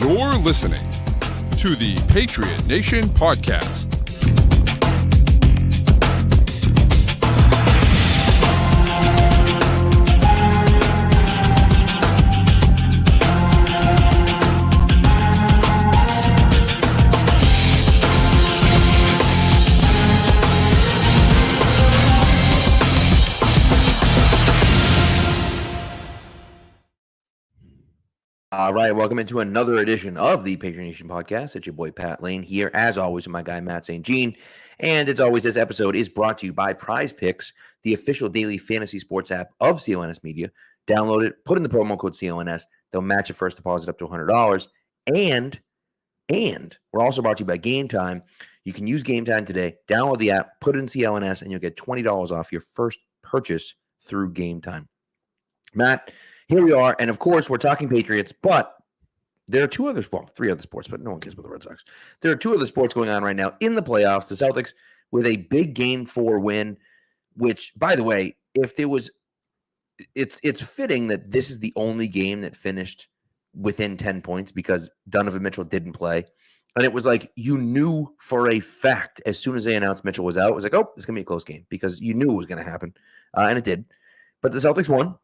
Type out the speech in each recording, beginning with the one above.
You're listening to the Patriot Nation Podcast. All right, welcome into another edition of the Patriot Nation Podcast. It's your boy Pat Lane here, as always, with my guy Matt St. Jean. And as always, this episode is brought to you by Prize Picks, the official daily fantasy sports app of CLNS Media. Download it, put in the promo code CLNS. They'll match your first deposit up to $100. And we're also brought to you by Game Time. You can use Game Time today. Download the app, put it in CLNS, and you'll get $20 off your first purchase through Game Time. Matt, here we are, and of course, we're talking Patriots, but there are three other sports, but no one cares about the Red Sox. There are two other sports going on right now in the playoffs. The Celtics with a big Game 4 win, which, by the way, it's fitting that this is the only game that finished within 10 points because Donovan Mitchell didn't play. And it was like you knew for a fact as soon as they announced Mitchell was out, it was like, oh, it's going to be a close game because you knew it was going to happen, and it did. But the Celtics won.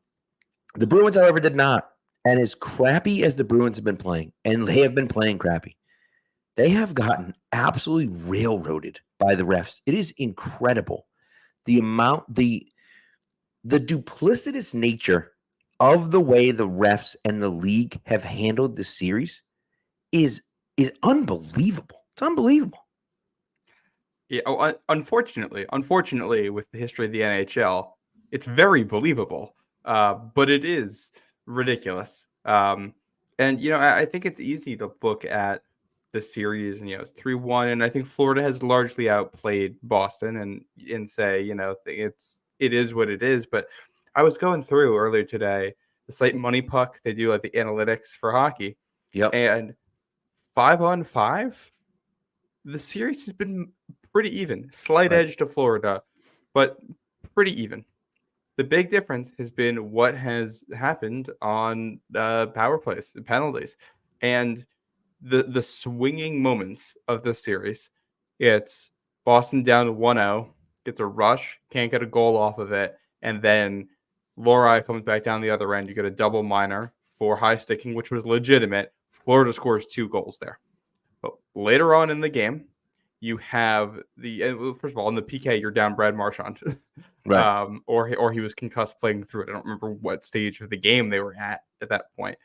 The Bruins, however, did not. And as crappy as the Bruins have been playing, and they have been playing crappy, they have gotten absolutely railroaded by the refs. It is incredible. The duplicitous nature of the way the refs and the league have handled this series is unbelievable. It's unbelievable. Yeah, unfortunately, with the history of the NHL, it's very believable. But it is ridiculous. And, I think it's easy to look at the series and, it's 3-1. And I think Florida has largely outplayed Boston and say, it is what it is. But I was going through earlier today, the site Money Puck, they do like the analytics for hockey. Yep. And 5-on-5, the series has been pretty even. Slight edge to Florida, but pretty even. The big difference has been what has happened on power plays and penalties. And the swinging moments of this series, it's Boston down 1-0, gets a rush, can't get a goal off of it, and then Lori comes back down the other end. You get a double minor for high sticking, which was legitimate. Florida scores 2 goals there. But later on in the game, you have first of all, in the PK, you're down Brad Marchand. Right. Or he was concussed playing through it. I don't remember what stage of the game they were at that point.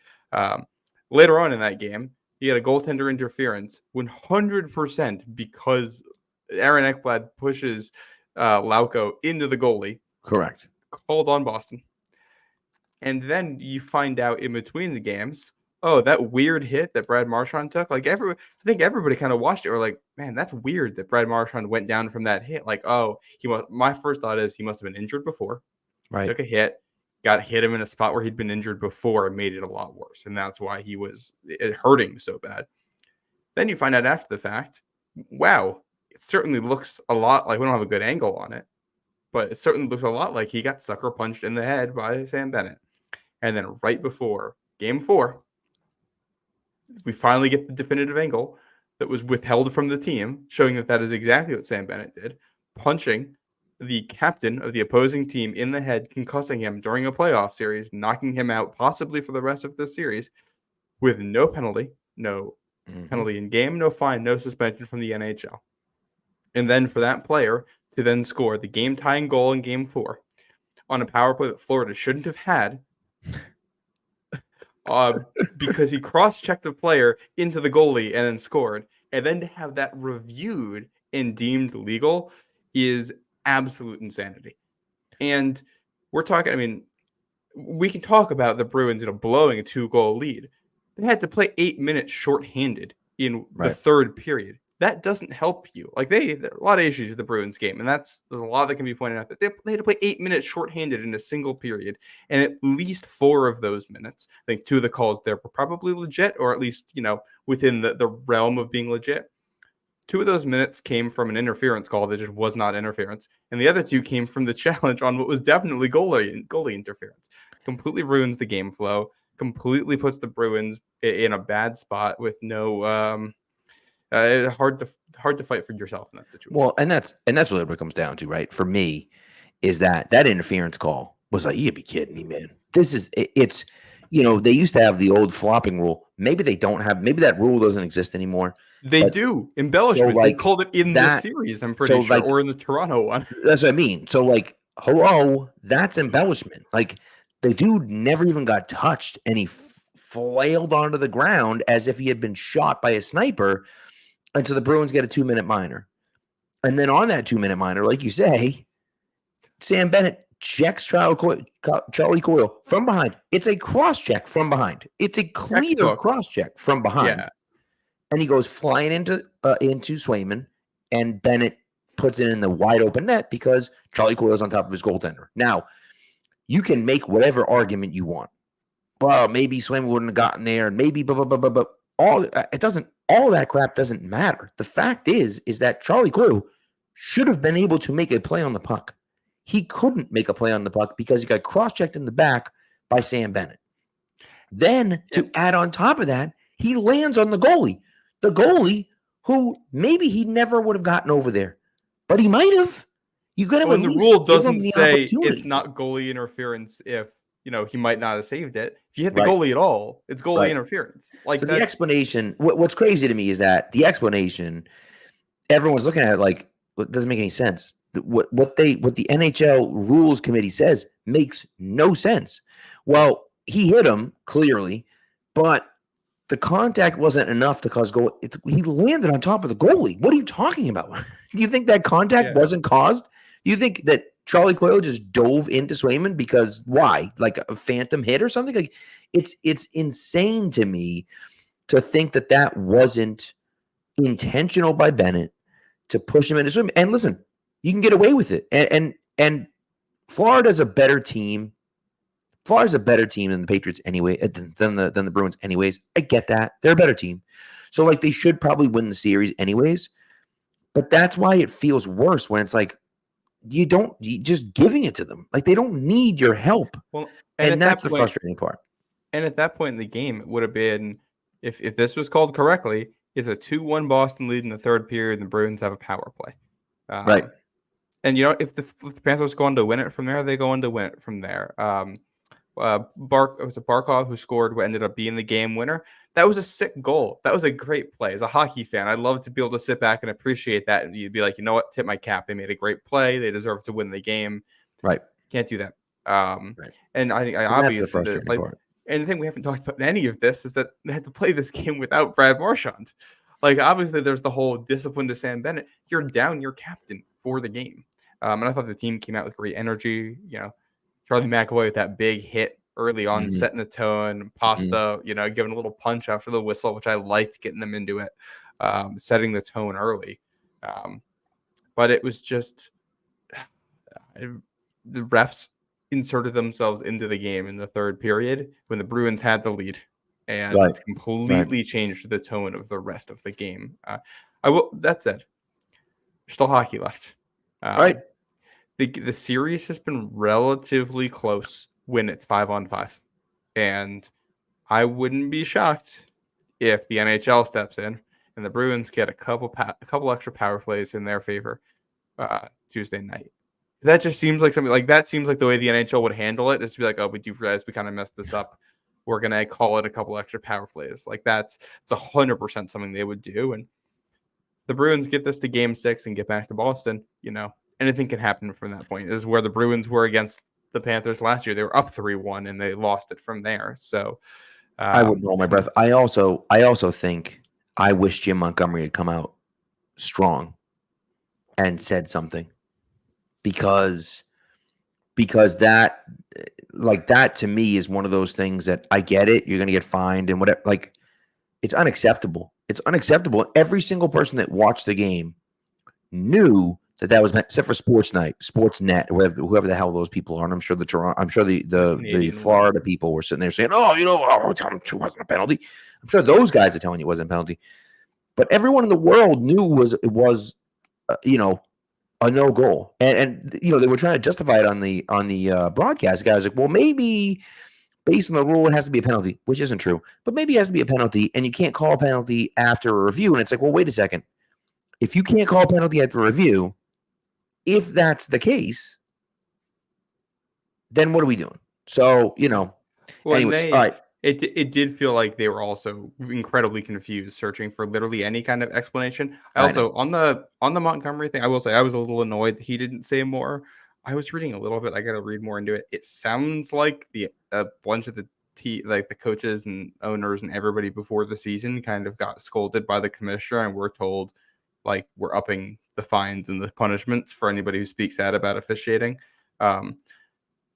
Later on in that game, he had a goaltender interference 100% because Aaron Ekblad pushes Lauko into the goalie. Correct. Called on Boston. And then you find out in between the games, oh, that weird hit that Brad Marchand took. Like I think everybody kind of watched it. Or like, man, that's weird that Brad Marchand went down from that hit. Like, oh, my first thought is he must have been injured before. Right. Took a hit, hit him in a spot where he'd been injured before and made it a lot worse. And that's why he was hurting so bad. Then you find out after the fact, wow, it certainly looks a lot like we don't have a good angle on it, but it certainly looks a lot like he got sucker punched in the head by Sam Bennett. And then right before Game 4, we finally get the definitive angle that was withheld from the team, showing that is exactly what Sam Bennett did, punching the captain of the opposing team in the head, concussing him during a playoff series, knocking him out possibly for the rest of the series with no penalty, penalty in game, no fine, no suspension from the NHL. And then for that player to then score the game-tying goal in Game 4 on a power play that Florida shouldn't have had, because he cross-checked a player into the goalie and then scored, and then to have that reviewed and deemed legal is absolute insanity. And we're talking, we can talk about the Bruins blowing a 2-goal lead. They had to play 8 minutes shorthanded in the third period. That doesn't help you. Like there are a lot of issues with the Bruins game, and there's a lot that can be pointed out. That they had to play 8 minutes shorthanded in a single period, and at least 4 of those minutes, I think 2 of the calls there were probably legit, or at least within the realm of being legit. 2 of those minutes came from an interference call that just was not interference, and the other 2 came from the challenge on what was definitely goalie interference. Completely ruins the game flow. completely puts the Bruins in a bad spot with no hard to fight for yourself in that situation. Well, and that's really what it comes down to, right? For me, is that interference call was like, you gotta be kidding me, man. It's they used to have the old flopping rule. Maybe they don't have. Maybe that rule doesn't exist anymore. They do embellishment. They called it in the series. I'm pretty sure, or in the Toronto one. That's what I mean. So like, hello, that's embellishment. Like the dude never even got touched, and he flailed onto the ground as if he had been shot by a sniper. And so the Bruins get a 2-minute minor. And then on that 2-minute minor, like you say, Sam Bennett checks Charlie Coyle from behind. It's a cross check from behind. It's a clear cross check from behind. Yeah. And he goes flying into Swayman, and Bennett puts it in the wide open net because Charlie Coyle's on top of his goaltender. Now, you can make whatever argument you want. Well, maybe Swayman wouldn't have gotten there, and maybe but all that crap doesn't matter. The fact is that Charlie Coyle should have been able to make a play on the puck. He couldn't make a play on the puck because he got cross-checked in the back by Sam Bennett. Then, to add on top of that, he lands on the goalie. The goalie who maybe he never would have gotten over there, but he might have. You got to. When the rule doesn't say it's not goalie interference if he might not have saved it. If you hit the goalie at all, it's goalie interference. Like so the explanation. What's crazy to me is that the explanation. Everyone's looking at it like it doesn't make any sense. What the NHL Rules Committee says makes no sense. Well, he hit him clearly, but the contact wasn't enough to cause goal. He landed on top of the goalie. What are you talking about? Do you think that contact wasn't caused? Do you think that Charlie Coyle just dove into Swayman because why? Like a phantom hit or something? Like it's insane to me to think that wasn't intentional by Bennett to push him into Swayman. And listen, you can get away with it. And Florida's a better team. Florida's a better team than the Patriots anyway, than the Bruins anyways. I get that. They're a better team. So like they should probably win the series anyways. But that's why it feels worse when it's like you just giving it to them. Like they don't need your help. Well, and that's the frustrating part. And at that point in the game, it would have been, if this was called correctly, it's a 2-1 Boston lead in the third period and the Bruins have a power play. Right. And if the Panthers go on to win it from there, they go on to win it from there. It was Barkov who scored what ended up being the game winner. That was a sick goal. That was a great play. As a hockey fan, I'd love to be able to sit back and appreciate that. And you'd be like, you know what? Tip my cap. They made a great play. They deserve to win the game. Right. Can't do that. Right. And I think obviously, and the thing we haven't talked about in any of this is that they had to play this game without Brad Marchand. Like, obviously, there's the whole discipline to Sam Bennett. You're down your captain for the game. And I thought the team came out with great energy. Charlie McAvoy with that big hit early on, setting the tone. Pasta, giving a little punch after the whistle, which I liked, getting them into it, setting the tone early. But it was just the refs inserted themselves into the game in the third period when the Bruins had the lead and completely changed the tone of the rest of the game. That said, there's still hockey left. Right. The series has been relatively close when it's 5-on-5, and I wouldn't be shocked if the NHL steps in and the Bruins get a couple extra power plays in their favor Tuesday night. That just seems like something like that. Seems like the way the NHL would handle it is to be like, oh, we do realize we kind of messed this up. We're gonna call it a couple extra power plays. Like it's 100% something they would do. And the Bruins get this to Game 6 and get back to Boston. Anything can happen from that point. This is where the Bruins were against the Panthers last year. They were up 3-1 and they lost it from there. So I wouldn't hold my breath. I also think I wish Jim Montgomery had come out strong and said something because that to me is one of those things that I get it. You're going to get fined and whatever. Like it's unacceptable. It's unacceptable. Every single person that watched the game knew that was meant, except for Sportsnet, whoever the hell those people are. And I'm sure the Florida people were sitting there saying, it wasn't a penalty. I'm sure those guys are telling you it wasn't a penalty. But everyone in the world knew it was a no goal. And they were trying to justify it on the broadcast. The guy was like, well, maybe based on the rule, it has to be a penalty, which isn't true. But maybe it has to be a penalty, and you can't call a penalty after a review. And it's like, well, wait a second. If you can't call a penalty after a review, if that's the case, then what are we doing? So, Well, anyways, all right. It did feel like they were also incredibly confused, searching for literally any kind of explanation. I know. On the Montgomery thing, I will say I was a little annoyed that he didn't say more. I was reading a little bit. I got to read more into it. It sounds like a bunch of the coaches and owners and everybody before the season kind of got scolded by the commissioner, and we're told like we're upping the fines and the punishments for anybody who speaks out about officiating.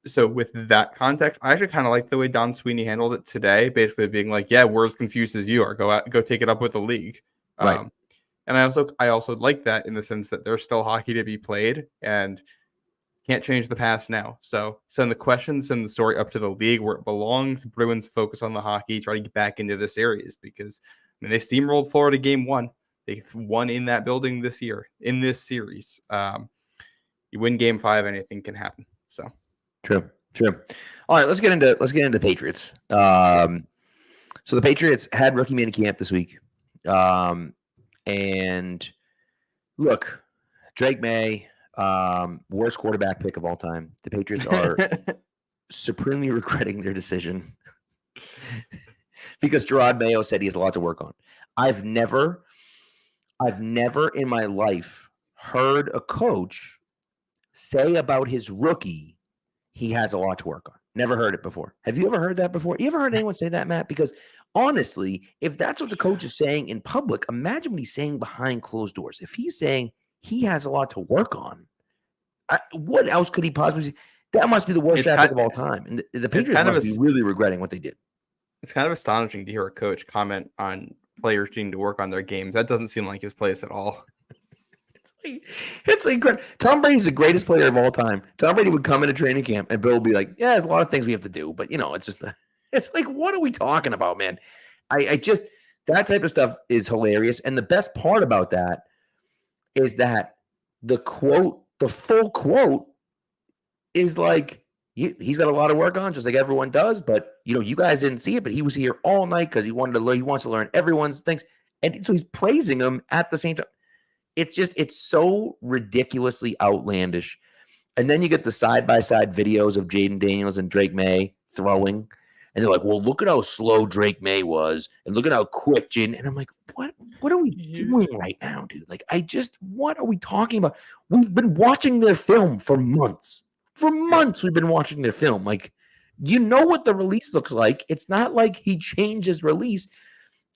So with that context, I actually kind of like the way Don Sweeney handled it today, basically being like, yeah, we're as confused as you are. Go take it up with the league. Right. And I also like that in the sense that there's still hockey to be played and can't change the past now. So send the questions and the story up to the league where it belongs. Bruins focus on the hockey, try to get back into the series because they steamrolled Florida game 1. They won in that building this year in this series. You win game 5, anything can happen. So. True. All right, let's get into Patriots. So the Patriots had rookie minicamp this week, and look, Drake May, worst quarterback pick of all time. The Patriots are supremely regretting their decision because Gerard Mayo said he has a lot to work on. I've never in my life heard a coach say about his rookie he has a lot to work on. Never heard it before. Have you ever heard that before? You ever heard anyone say that, Matt? Because honestly, if that's what the coach is saying in public, imagine what he's saying behind closed doors. If he's saying he has a lot to work on, what else could he possibly say? That must be the worst draft pick of all time. And the Patriots must be really regretting what they did. It's kind of astonishing to hear a coach comment on players needing to work on their games. That doesn't seem like his place at all. It's incredible. Tom Brady's the greatest player of all time. Tom Brady would come into training camp and Bill would be like, yeah, there's a lot of things we have to do. But, it's just, it's like, what are we talking about, man? I just, that type of stuff is hilarious. And the best part about that is that the full quote is like, he's got a lot of work on, just like everyone does. But, you guys didn't see it, but he was here all night because he wants to learn everyone's things. And so he's praising them at the same time. It's so ridiculously outlandish. And then you get the side-by-side videos of Jaden Daniels and Drake May throwing. And they're like, well, look at how slow Drake May was. And look at how quick Jaden. And I'm like, what are we doing right now, dude? Like, what are we talking about? We've been watching their film for months. For months, we've been watching their film. Like, what the release looks like. It's not like he changed his release.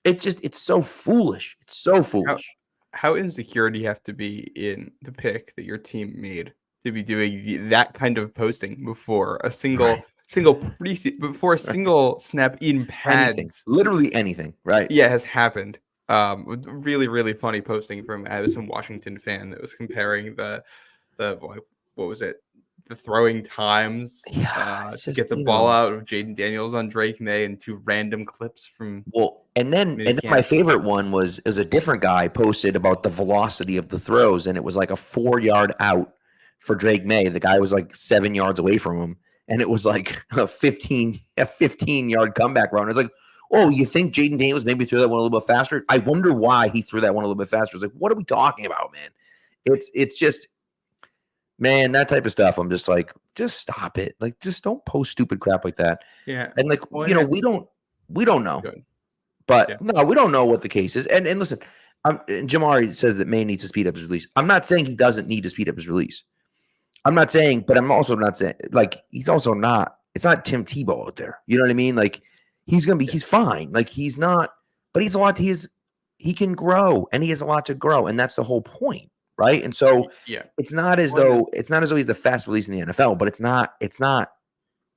It's so foolish. It's so foolish. How insecure do you have to be in the pick that your team made to be doing that kind of posting before a single before a single snap in pads? Anything, literally anything, right? Yeah, has happened. Really, really funny posting from some Washington fan that was comparing the what was it? The throwing times to get the ball out of Jaden Daniels on Drake May and 2 random clips from and then my favorite one was a different guy posted about the velocity of the throws, and it was like a 4-yard out for Drake May. The guy was like 7 yards away from him, and it was like a 15-yard comeback run. It's like, oh, you think Jaden Daniels maybe threw that one a little bit faster? I wonder why he threw that one a little bit faster. It's like, what are we talking about, man? It's just. Man, that type of stuff, I'm just like, just stop it. Like, just don't post stupid crap like that. Yeah. And like, we don't know. Good. But no, we don't know what the case is. And listen, Jamari says that May needs to speed up his release. I'm not saying he doesn't need to speed up his release. I'm not saying, but I'm also not saying, like, he's also not, it's not Tim Tebow out there. You know what I mean? Like, he's fine. Like, he's not, but he's a lot, he can grow, and he has a lot to grow. And that's the whole point. Right. And so it's not as though he's the fast release in the NFL, but it's not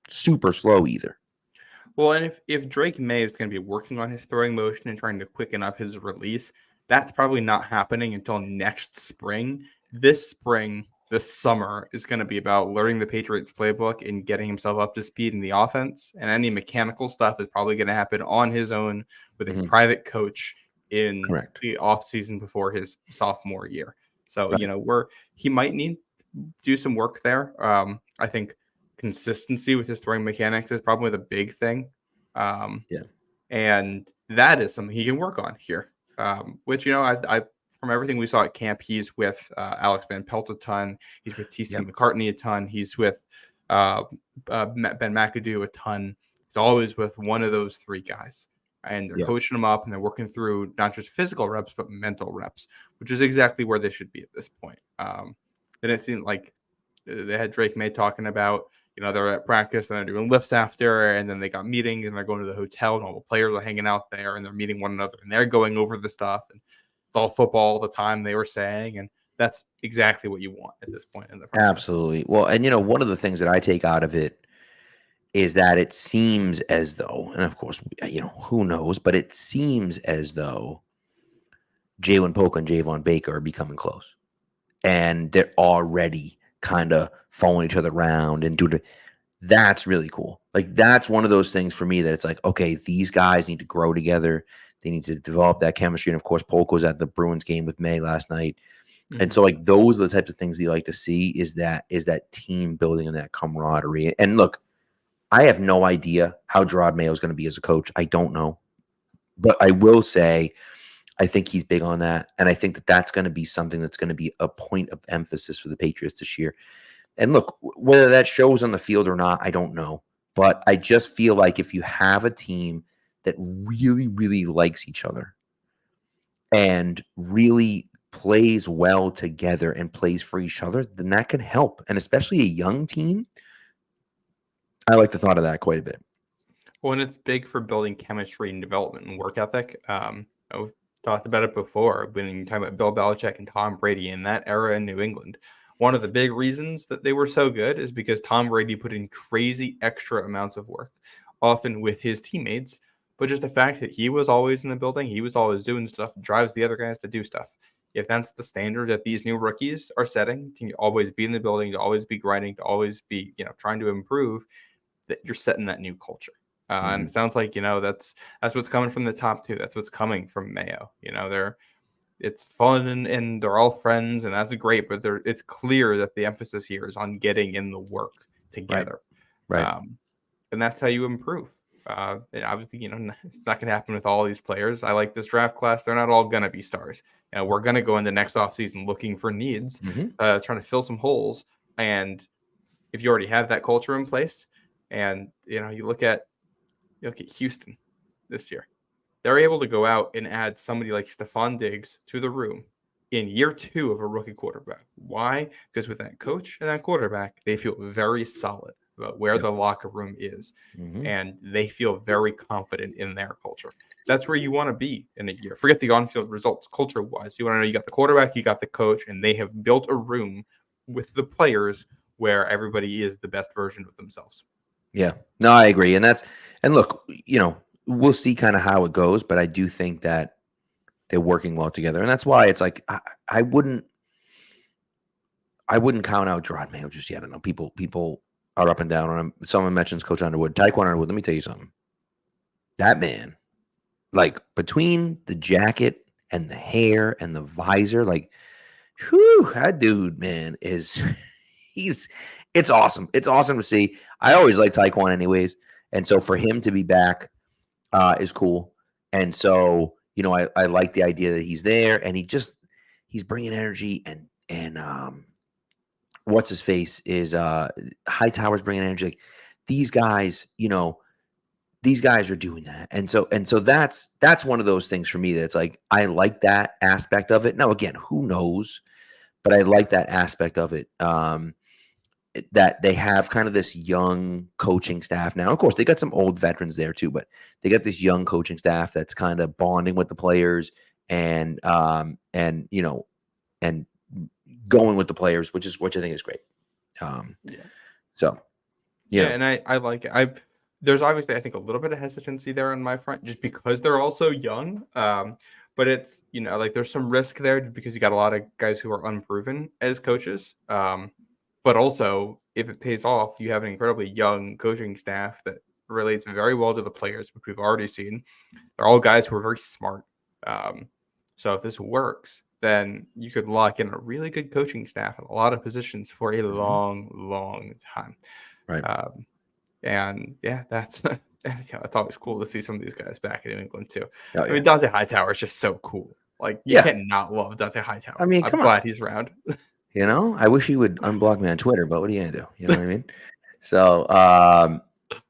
super slow either. Well, and if Drake May is going to be working on his throwing motion and trying to quicken up his release, that's probably not happening until next spring. This summer is going to be about learning the Patriots playbook and getting himself up to speed in the offense. And any mechanical stuff is probably going to happen on his own with a private coach in the offseason before his sophomore year. So, he might need to do some work there. I think consistency with his throwing mechanics is probably the big thing. Yeah. And that is something he can work on here. Which, I from everything we saw at camp, he's with Alex Van Pelt a ton. He's with TC Yep. McCartney a ton. He's with Ben McAdoo a ton. He's always with one of those three guys. And they're coaching him up, and they're working through not just physical reps, but mental reps, which is exactly where they should be at this point. And it seemed like they had Drake May talking about, they're at practice and they're doing lifts after, and then they got meetings and they're going to the hotel and all the players are hanging out there and they're meeting one another and they're going over the stuff. And it's all football all the time, they were saying. And that's exactly what you want at this point in the process. Absolutely. Well, and one of the things that I take out of it is that it seems as though, and of course, who knows, but it seems as though Jalen Polk and Javon Baker are becoming close. And they're already kind of following each other around and that's really cool. Like, that's one of those things for me that it's like, okay, these guys need to grow together. They need to develop that chemistry. And of course, Polk was at the Bruins game with May last night. Mm-hmm. And so, like, those are the types of things you like to see, is that team building and that camaraderie. And look, I have no idea how Gerard Mayo is going to be as a coach. I don't know. But I will say, I think he's big on that. And I think that that's going to be something that's going to be a point of emphasis for the Patriots this year. And look, whether that shows on the field or not, I don't know. But I just feel like if you have a team that really, really likes each other and really plays well together and plays for each other, then that can help. And especially a young team, I like the thought of that quite a bit. Well, and it's big for building chemistry and development and work ethic. I've talked about it before when you talk about Bill Belichick and Tom Brady in that era in New England. One of the big reasons that they were so good is because Tom Brady put in crazy extra amounts of work, often with his teammates, but just the fact that he was always in the building, he was always doing stuff, drives the other guys to do stuff. If that's the standard that these new rookies are setting, to always be in the building, to always be grinding, to always be, trying to improve, that you're setting that new culture. And it sounds like, that's what's coming from the top two. That's what's coming from Mayo. It's fun and they're all friends, and that's great. But it's clear that the emphasis here is on getting in the work together. Right. And that's how you improve. And obviously, it's not going to happen with all these players. I like this draft class. They're not all going to be stars. We're going to go into next offseason looking for needs, trying to fill some holes. And if you already have that culture in place, and you look at Houston this year, they're able to go out and add somebody like Stephon Diggs to the room in year 2 of a rookie quarterback. Why? Because with that coach and that quarterback, they feel very solid about where the locker room is, and they feel very confident in their culture. That's where you want to be in a year. Forget the on-field results, culture-wise. You want to know you got the quarterback, you got the coach, and they have built a room with the players where everybody is the best version of themselves. Yeah, no, I agree. And look, we'll see kind of how it goes, but I do think that they're working well together. And that's why it's like, I wouldn't count out Gerard Mayo just yet. I don't know. People are up and down on him. Someone mentions Coach Underwood. Taekwon Underwood, let me tell you something. That man, like, between the jacket and the hair and the visor, like, whew, that dude, man, it's awesome. It's awesome to see. I always like Taekwon anyways. And so for him to be back is cool. And so, I like the idea that he's there and he's bringing energy and what's his face is Hightower's bringing energy. Like, these guys, these guys are doing that. And so that's one of those things for me that's like, I like that aspect of it. Now, again, who knows, but I like that aspect of it. That they have kind of this young coaching staff now. Of course, they got some old veterans there too, but they got this young coaching staff that's kind of bonding with the players and going with the players, which I think is great. So, and I like it. There's obviously, I think, a little bit of hesitancy there on my front, just because they're all so young. But it's, like, there's some risk there because you got a lot of guys who are unproven as coaches. But also, if it pays off, you have an incredibly young coaching staff that relates very well to the players, which we've already seen. They're all guys who are very smart. So if this works, then you could lock in a really good coaching staff at a lot of positions for a long, long time. Right. And yeah, that's it's always cool to see some of these guys back in New England too. Oh, I yeah. mean, Dante Hightower is just so cool. Like you Yeah. can't not love Dante Hightower. I mean, I'm come on. glad he's around. You know, I wish he would unblock me on Twitter, but what are you gonna do? You know what I mean? So,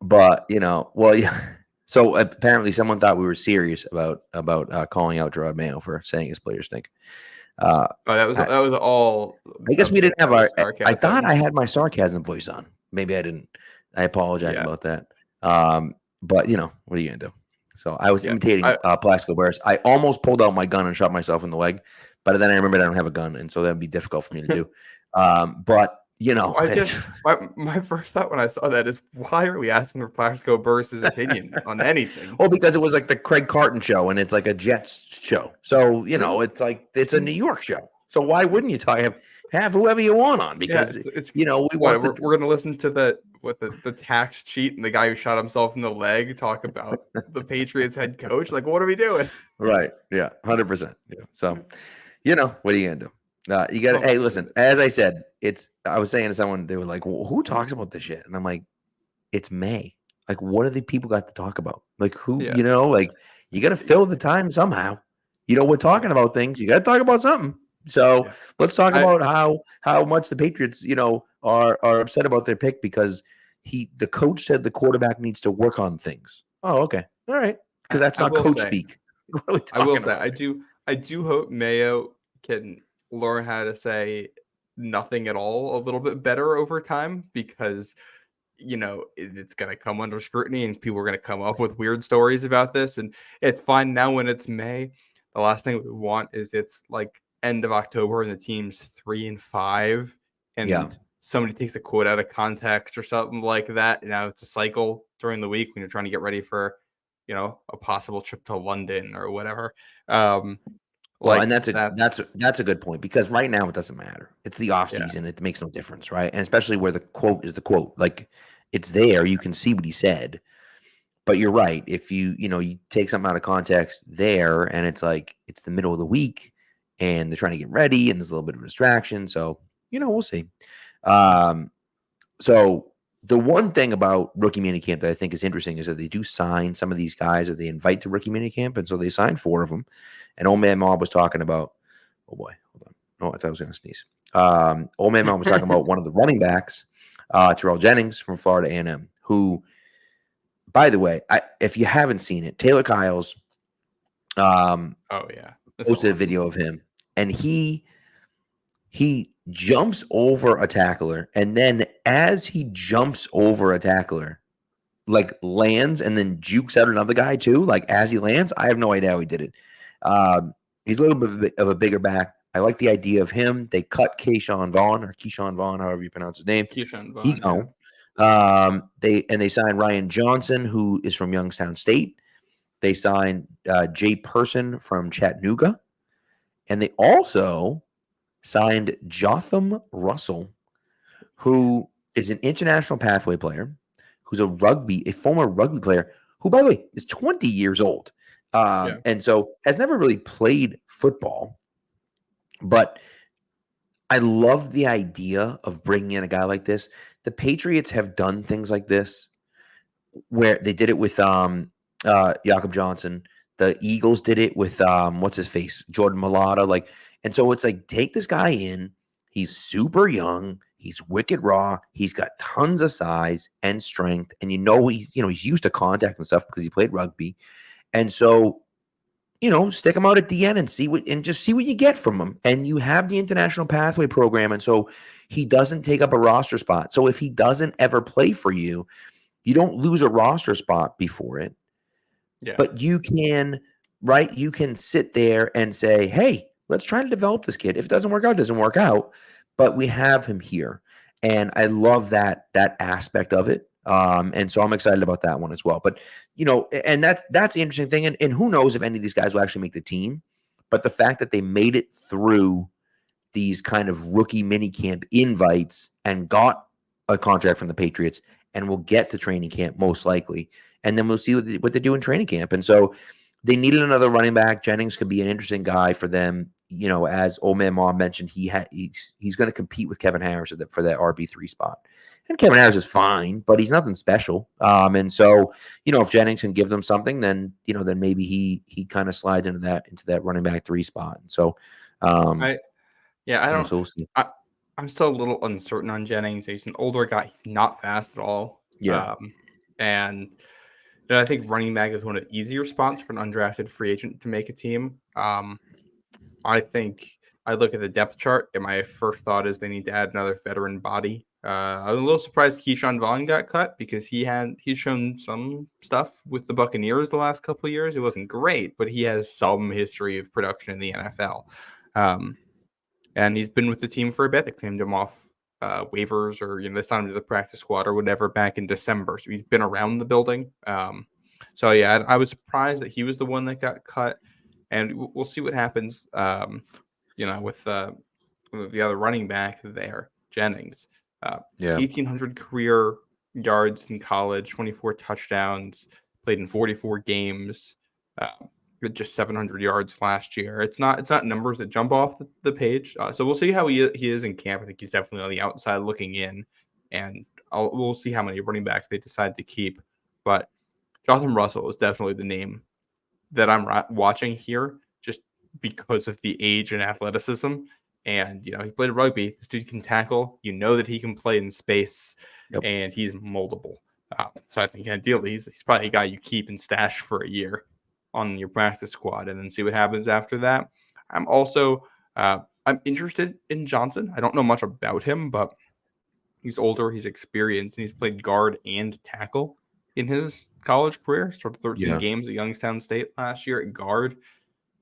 but well, yeah. So apparently, someone thought we were serious about calling out Gerard Mayo for saying his players stink. Oh, that was all. I guess we didn't have our. I thought sarcasm. I had my sarcasm voice on. Maybe I didn't. I apologize Yeah. about that. But what are you gonna do? So I was imitating Plaxico Burress. I almost pulled out my gun and shot myself in the leg, but then I remembered I don't have a gun, and so that'd be difficult for me to do. But my first thought when I saw that is, why are we asking for Plaxico Burress's opinion on anything? Well, because it was like the Craig Carton show, and it's like a Jets show. So it's like it's a New York show. So why wouldn't you have whoever you want on? Because we're going to listen to the tax cheat and the guy who shot himself in the leg talk about the Patriots head coach. Like, what are we doing? Right. Yeah. 100%. Yeah. So, what are you gonna do? You got to. Hey, listen. As I said, I was saying to someone, they were like, well, "Who talks about this shit?" And I'm like, "It's May. Like, what do the people got to talk about? Like, who? Yeah. Like, you got to fill the time somehow. We're talking about things. You got to talk about something. So let's talk about how much the Patriots, are upset about their pick because the coach said the quarterback needs to work on things. Oh, okay, all right, because that's not coach speak. I will say, I do hope Mayo can learn how to say nothing at all a little bit better over time, because it's going to come under scrutiny and people are going to come up with weird stories about this. And it's fine now when it's May. The last thing we want is it's like end of October and the team's 3-5 and somebody takes a quote out of context or something like that. Now it's a cycle during the week when you're trying to get ready for, a possible trip to London or whatever. Well, and that's a good point, because right now it doesn't matter. It's the off season. It makes no difference, right? And especially where the quote is the quote. Like, it's there. You can see what he said. But you're right. If you take something out of context there, and it's like it's the middle of the week and they're trying to get ready and there's a little bit of distraction. So, we'll see. So the one thing about rookie minicamp that I think is interesting is that they do sign some of these guys that they invite to rookie minicamp. And so they signed 4 of them. And Old Man Mob was talking about, oh boy, hold on. Oh, I thought I was going to sneeze. Old Man Mob was talking about one of the running backs, Terrell Jennings from Florida A&M, who, by the way, if you haven't seen it, Taylor Kyles posted a video of him, and he jumps over a tackler, and then as he jumps over a tackler, like lands and then jukes out another guy too, like as he lands. I have no idea how he did it. He's a little bit of a bigger back. I like the idea of him. They cut Keyshawn Vaughn, however you pronounce his name. Keyshawn Vaughn. He gone. They signed Ryan Johnson, who is from Youngstown State. They signed Jay Person from Chattanooga, and they also signed Jotham Russell, who is an international pathway player, who's a former rugby player, who, by the way, is 20 years old. And so has never really played football. But I love the idea of bringing in a guy like this. The Patriots have done things like this, where they did it with Jakob Johnson. The Eagles did it with what's his face, Jordan Mailata. And so it's like, take this guy in. He's super young. He's wicked raw. He's got tons of size and strength, and he's used to contact and stuff because he played rugby. And so, stick him out at the end and see what you get from him. And you have the international pathway program, and so he doesn't take up a roster spot. So if he doesn't ever play for you, you don't lose a roster spot before it. Yeah. But you can sit there and say, hey, let's try to develop this kid. If it doesn't work out, it doesn't work out. But we have him here. And I love that aspect of it. And so I'm excited about that one as well. But, and that's the interesting thing. And who knows if any of these guys will actually make the team. But the fact that they made it through these kind of rookie minicamp invites and got a contract from the Patriots and will get to training camp most likely. And then we'll see what they do in training camp. And so they needed another running back. Jennings could be an interesting guy for them as Old Man Mom mentioned, he's going to compete with Kevin Harris for that RB3 spot. And Kevin Harris is fine, but he's nothing special. And so, if Jennings can give them something, then maybe he kind of slides into that running back 3 spot. And so, I don't. so we'll see. I'm still a little uncertain on Jennings. He's an older guy. He's not fast at all. Yeah. And I think running back is one of the easier spots for an undrafted free agent to make a team. I think I look at the depth chart, and my first thought is they need to add another veteran body. I'm a little surprised Keyshawn Vaughn got cut because he's shown some stuff with the Buccaneers the last couple of years. It wasn't great, but he has some history of production in the NFL. And he's been with the team for a bit. They claimed him off waivers, or they signed him to the practice squad or whatever back in December. So he's been around the building. So yeah, I was surprised that he was the one that got cut. And we'll see what happens, with the other running back there, Jennings. 1,800 career yards in college, 24 touchdowns, played in 44 games, just 700 yards last year. It's not numbers that jump off the page. So we'll see how he is in camp. I think he's definitely on the outside looking in, and we'll see how many running backs they decide to keep. But Jonathan Russell is definitely the name that I'm watching here, just because of the age and athleticism. And, he played rugby. This dude can tackle. That he can play in space, and he's moldable. So I think ideally he's probably a guy you keep and stash for a year on your practice squad and then see what happens after that. I'm also I'm interested in Johnson. I don't know much about him, but he's older, he's experienced, and he's played guard and tackle in his college career. Started 13 games at Youngstown State last year at guard.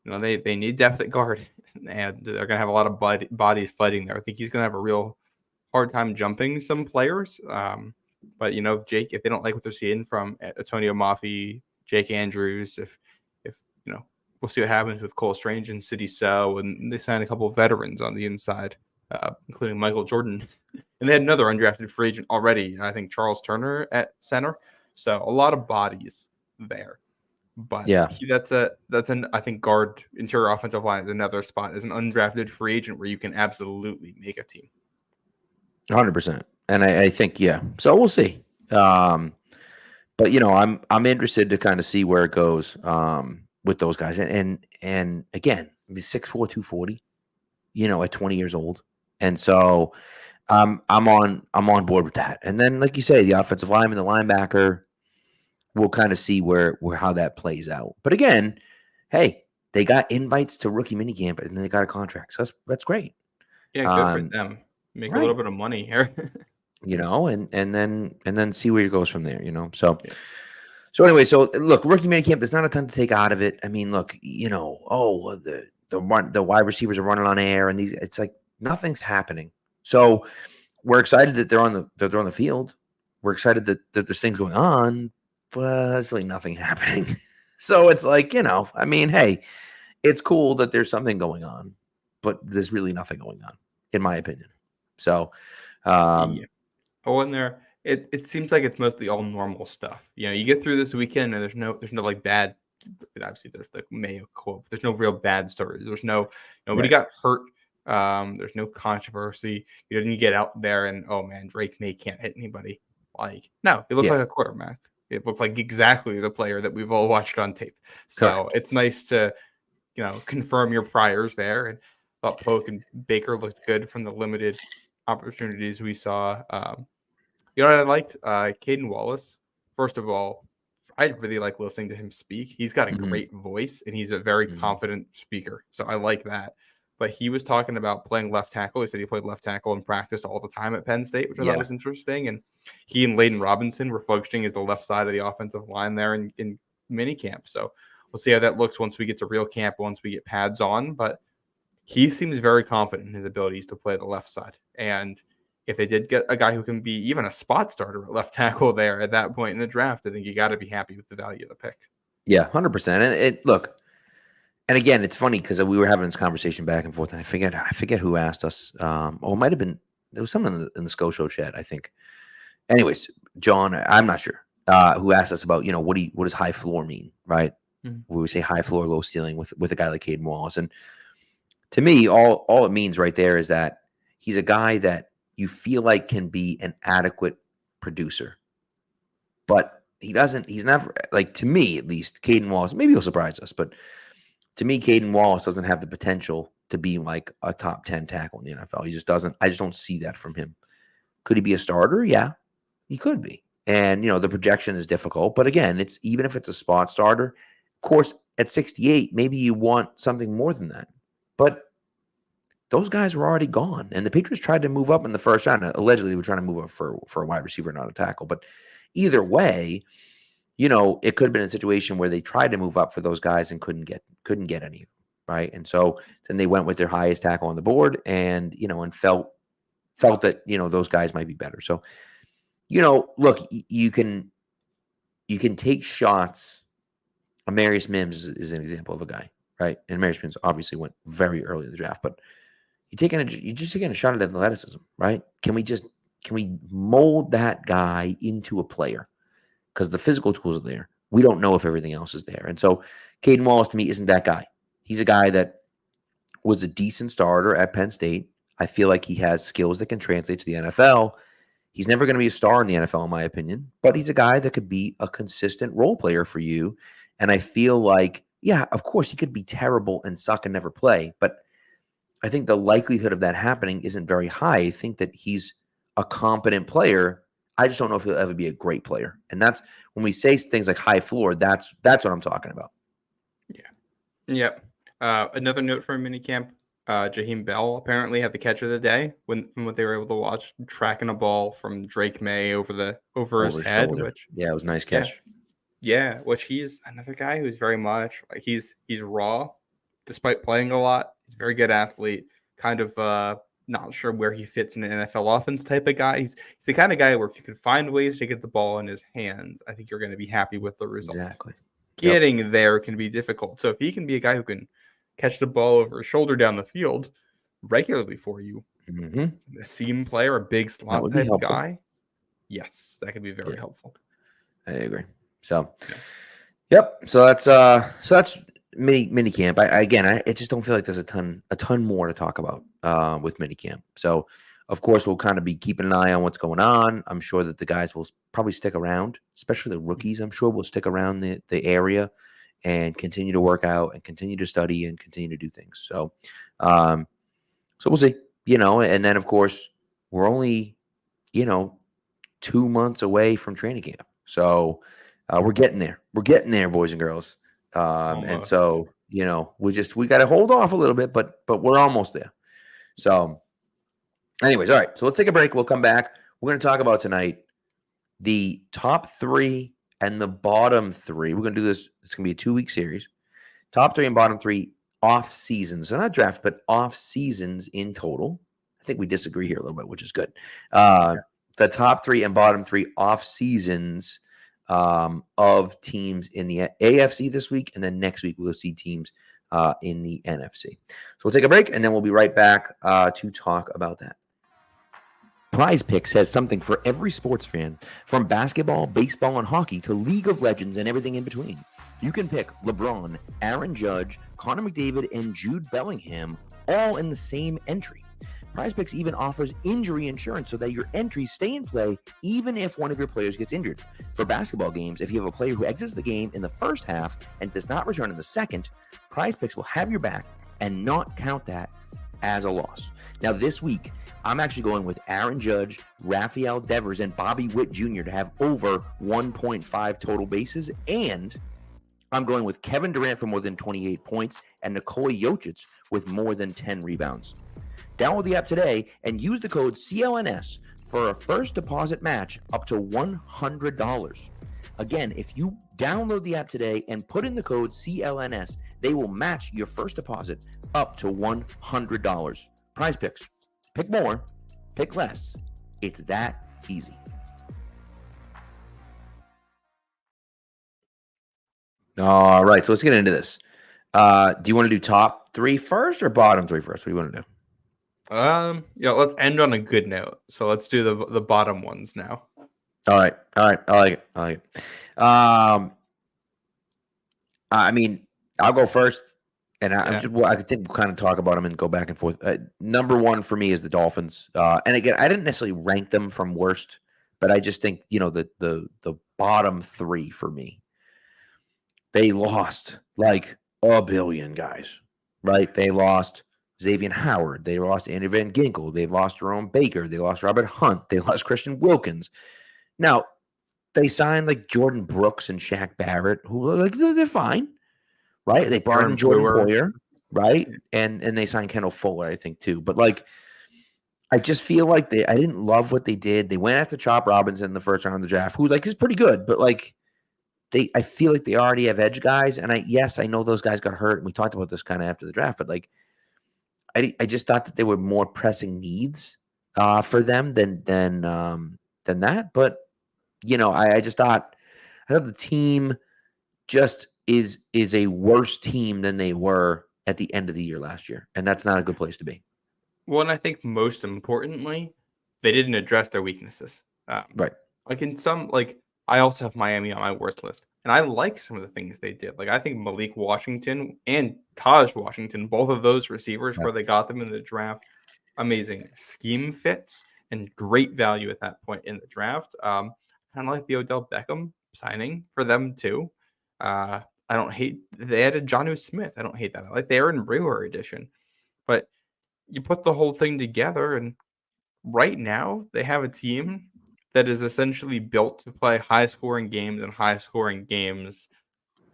They need depth at guard, and they're going to have a lot of bodies fighting there. I think he's going to have a real hard time jumping some players. But if they don't like what they're seeing from Antonio Mafi, Jake Andrews, if we'll see what happens with Cole Strange and City So, and they signed a couple of veterans on the inside, including Michael Jordan, and they had another undrafted free agent already. I think Charles Turner at center. So a lot of bodies there. But that's an I think guard, interior offensive line is another spot as an undrafted free agent where you can absolutely make a team. 100%. And I think, so we'll see. But I'm interested to kind of see where it goes with those guys. And again, he's 6'4", 240, at 20 years old. And so I'm on board with that. And then, like you say, the offensive lineman, the linebacker, we'll kind of see where how that plays out. But again, hey, they got invites to rookie minicamp and then they got a contract. So that's great. Yeah, good for them. Make a little bit of money here. And then see where it goes from there, So anyway, so look, rookie minicamp, there's not a ton to take out of it. I mean, look, the wide receivers are running on air, and it's like nothing's happening. So we're excited that they're on the field. We're excited that there's things going on, but there's really nothing happening. So it's like, I mean, hey, it's cool that there's something going on, but there's really nothing going on, in my opinion. So, and there, it seems like it's mostly all normal stuff. You get through this weekend and there's no like bad. Obviously, there's the Mayo quote. But there's no real bad stories. There's nobody got hurt. There's no controversy. You didn't get out there and, oh man, Drake May can't hit anybody. Like, no, he looked like a quarterback. It looked like exactly the player that we've all watched on tape. So It's nice to, confirm your priors there. And thought Polk and Baker looked good from the limited opportunities we saw. What I liked? Caden Wallace. First of all, I really like listening to him speak. He's got a great voice, and he's a very confident speaker. So I like that. But he was talking about playing left tackle. He said he played left tackle in practice all the time at Penn State, which I thought was interesting. And he and Layden Robinson were functioning as the left side of the offensive line there in minicamp. So we'll see how that looks once we get to real camp, once we get pads on. But he seems very confident in his abilities to play the left side. And if they did get a guy who can be even a spot starter at left tackle there at that point in the draft, I think you got to be happy with the value of the pick. Yeah, 100%. And look, and again, it's funny because we were having this conversation back and forth, and I forget who asked us. It might have been, there was someone in the Scotia chat, I think. Anyways, John, I'm not sure, who asked us about, what does high floor mean, right? We say high floor, low ceiling with a guy like Caden Wallace. And To me, all it means right there is that he's a guy that you feel like can be an adequate producer, but he's never, like, to me at least, Caden Wallace, maybe he'll surprise us, but to me, Caden Wallace doesn't have the potential to be like a top 10 tackle in the NFL. He just doesn't. I just don't see that from him. Could he be a starter? Yeah, he could be. And, the projection is difficult. But again, even if it's a spot starter, of course, at 68, maybe you want something more than that. But those guys were already gone. And the Patriots tried to move up in the first round. Allegedly, they were trying to move up for a wide receiver, not a tackle. But either way, it could have been a situation where they tried to move up for those guys and couldn't get any, right? And so then they went with their highest tackle on the board and, and felt that, those guys might be better. So, look, you can take shots. Amarius Mims is an example of a guy, right? And Amarius Mims obviously went very early in the draft, but you're just taking a shot at athleticism, right? Can we mold that guy into a player? Because the physical tools are there. We don't know if everything else is there. And so Caden Wallace, to me, isn't that guy. He's a guy that was a decent starter at Penn State. I feel like he has skills that can translate to the NFL. He's never going to be a star in the NFL, in my opinion, but he's a guy that could be a consistent role player for you. And I feel like, yeah, of course, he could be terrible and suck and never play, but I think the likelihood of that happening isn't very high. I think that he's a competent player. I just don't know if he'll ever be a great player. And that's when we say things like high floor, that's what I'm talking about. Yeah. Yep. Another note from minicamp, Jaheim Bell apparently had the catch of the day when what they were able to watch, tracking a ball from Drake May over his head. Shoulder. Which, yeah, it was a nice catch. Yeah, which he's another guy who's very much like he's raw, despite playing a lot. He's a very good athlete, kind of not sure where he fits in an NFL offense type of guy. He's the kind of guy where if you can find ways to get the ball in his hands, I think you're going to be happy with the results. Exactly. Getting there can be difficult. So if he can be a guy who can catch the ball over his shoulder down the field regularly for you, a seam player, a big slot type guy, yes, that could be very helpful. I agree. So, yep. So that's mini camp. I just don't feel like there's a ton more to talk about with mini camp. So, of course, we'll kind of be keeping an eye on what's going on. I'm sure that the guys will probably stick around, especially the rookies. I'm sure will stick around the area and continue to work out and continue to study and continue to do things. So, so we'll see. And then of course we're only 2 months away from training camp. So we're getting there. We're getting there, boys and girls. And so we got to hold off a little bit, but we're almost there. So. Anyways, all right, so let's take a break. We'll come back. We're going to talk about tonight the top 3 and the bottom 3. We're going to do this. It's going to be a 2-week series. Top 3 and bottom 3 off seasons. So not draft, but off seasons in total. I think we disagree here a little bit, which is good. The top 3 and bottom 3 off seasons of teams in the AFC this week, and then next week we'll see teams in the NFC. So we'll take a break, and then we'll be right back to talk about that. Prize Picks has something for every sports fan, from basketball, baseball, and hockey to League of Legends and everything in between. You can pick LeBron, Aaron Judge, Connor McDavid, and Jude Bellingham all in the same entry. Prize Picks even offers injury insurance so that your entries stay in play even if one of your players gets injured. For basketball games, if you have a player who exits the game in the first half and does not return in the second, Prize Picks will have your back and not count that as a loss. Now this week, I'm actually going with Aaron Judge, Rafael Devers, and Bobby Witt Jr. to have over 1.5 total bases, and I'm going with Kevin Durant for more than 28 points and Nikola Jokic with more than 10 rebounds. Download the app today and use the code CLNS for a first deposit match up to $100. Again, if you download the app today and put in the code CLNS, they will match your first deposit up to $100. Prize Picks. Pick more, pick less. It's that easy. All right, so let's get into this. Do you want to do top 3 first or bottom 3 first? What do you want to do? Let's end on a good note. So let's do the bottom ones now. All right. I like it. I mean, I'll go first, And I'm Yeah. just, well, I think we'll kind of talk about them and go back and forth. Number one for me is the Dolphins. And again, I didn't necessarily rank them from worst, but I just think, the bottom three for me, they lost like a billion guys, right? They lost Xavier Howard. They lost Andrew Van Ginkel. They lost Jerome Baker. They lost Robert Hunt. They lost Christian Wilkins. Now, they signed like Jordan Brooks and Shaq Barrett, who like they're fine, right? They brought in Aaron Jordan Brewer. Poyer, right? And they signed Kendall Fuller, I think, too. But like, I just feel like I didn't love what they did. They went after Chop Robinson in the first round of the draft, who like is pretty good, but like I feel like they already have edge guys. And I know those guys got hurt. And we talked about this kind of after the draft, but like I just thought that there were more pressing needs for them than that. But I just thought the team just is a worse team than they were at the end of the year last year, and that's not a good place to be. Well, and I think most importantly, they didn't address their weaknesses. Right. Like in some, like I also have Miami on my worst list, and I like some of the things they did. Like I think Malik Washington and Taj Washington, both of those receivers, Right. where they got them in the draft, amazing scheme fits and great value at that point in the draft. Kind of like the Odell Beckham signing for them too. I don't hate they added Jonnu Smith. I don't hate that. I like the Aaron Brewer edition, but you put the whole thing together, and right now they have a team that is essentially built to play high scoring games and high scoring games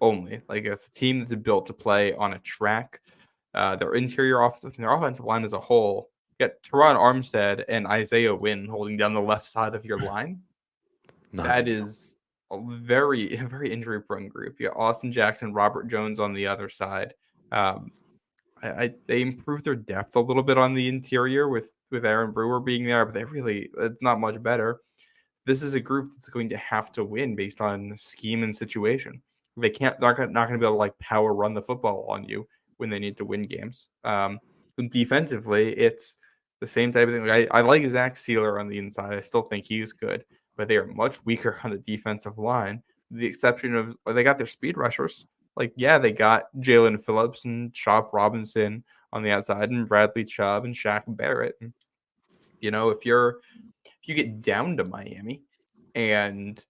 only. Like it's a team that's built to play on a track. Their interior offensive and their offensive line as a whole. You got Teron Armstead and Isaiah Wynn holding down the left side of your line. That is a very injury prone group. You got Austin Jackson, Robert Jones on the other side. They improved their depth a little bit on the interior with Aaron Brewer being there, but it's not much better. This is a group that's going to have to win based on scheme and situation. They're not going to be able to like power run the football on you when they need to win games. Defensively, it's the same type of thing. Like I like Zach Sealer on the inside. I still think he's good, but they are much weaker on the defensive line. The exception of they got their speed rushers. Like, yeah, they got Jalen Phillips and Chop Robinson on the outside and Bradley Chubb and Shaq Barrett. And, if you get down to Miami and,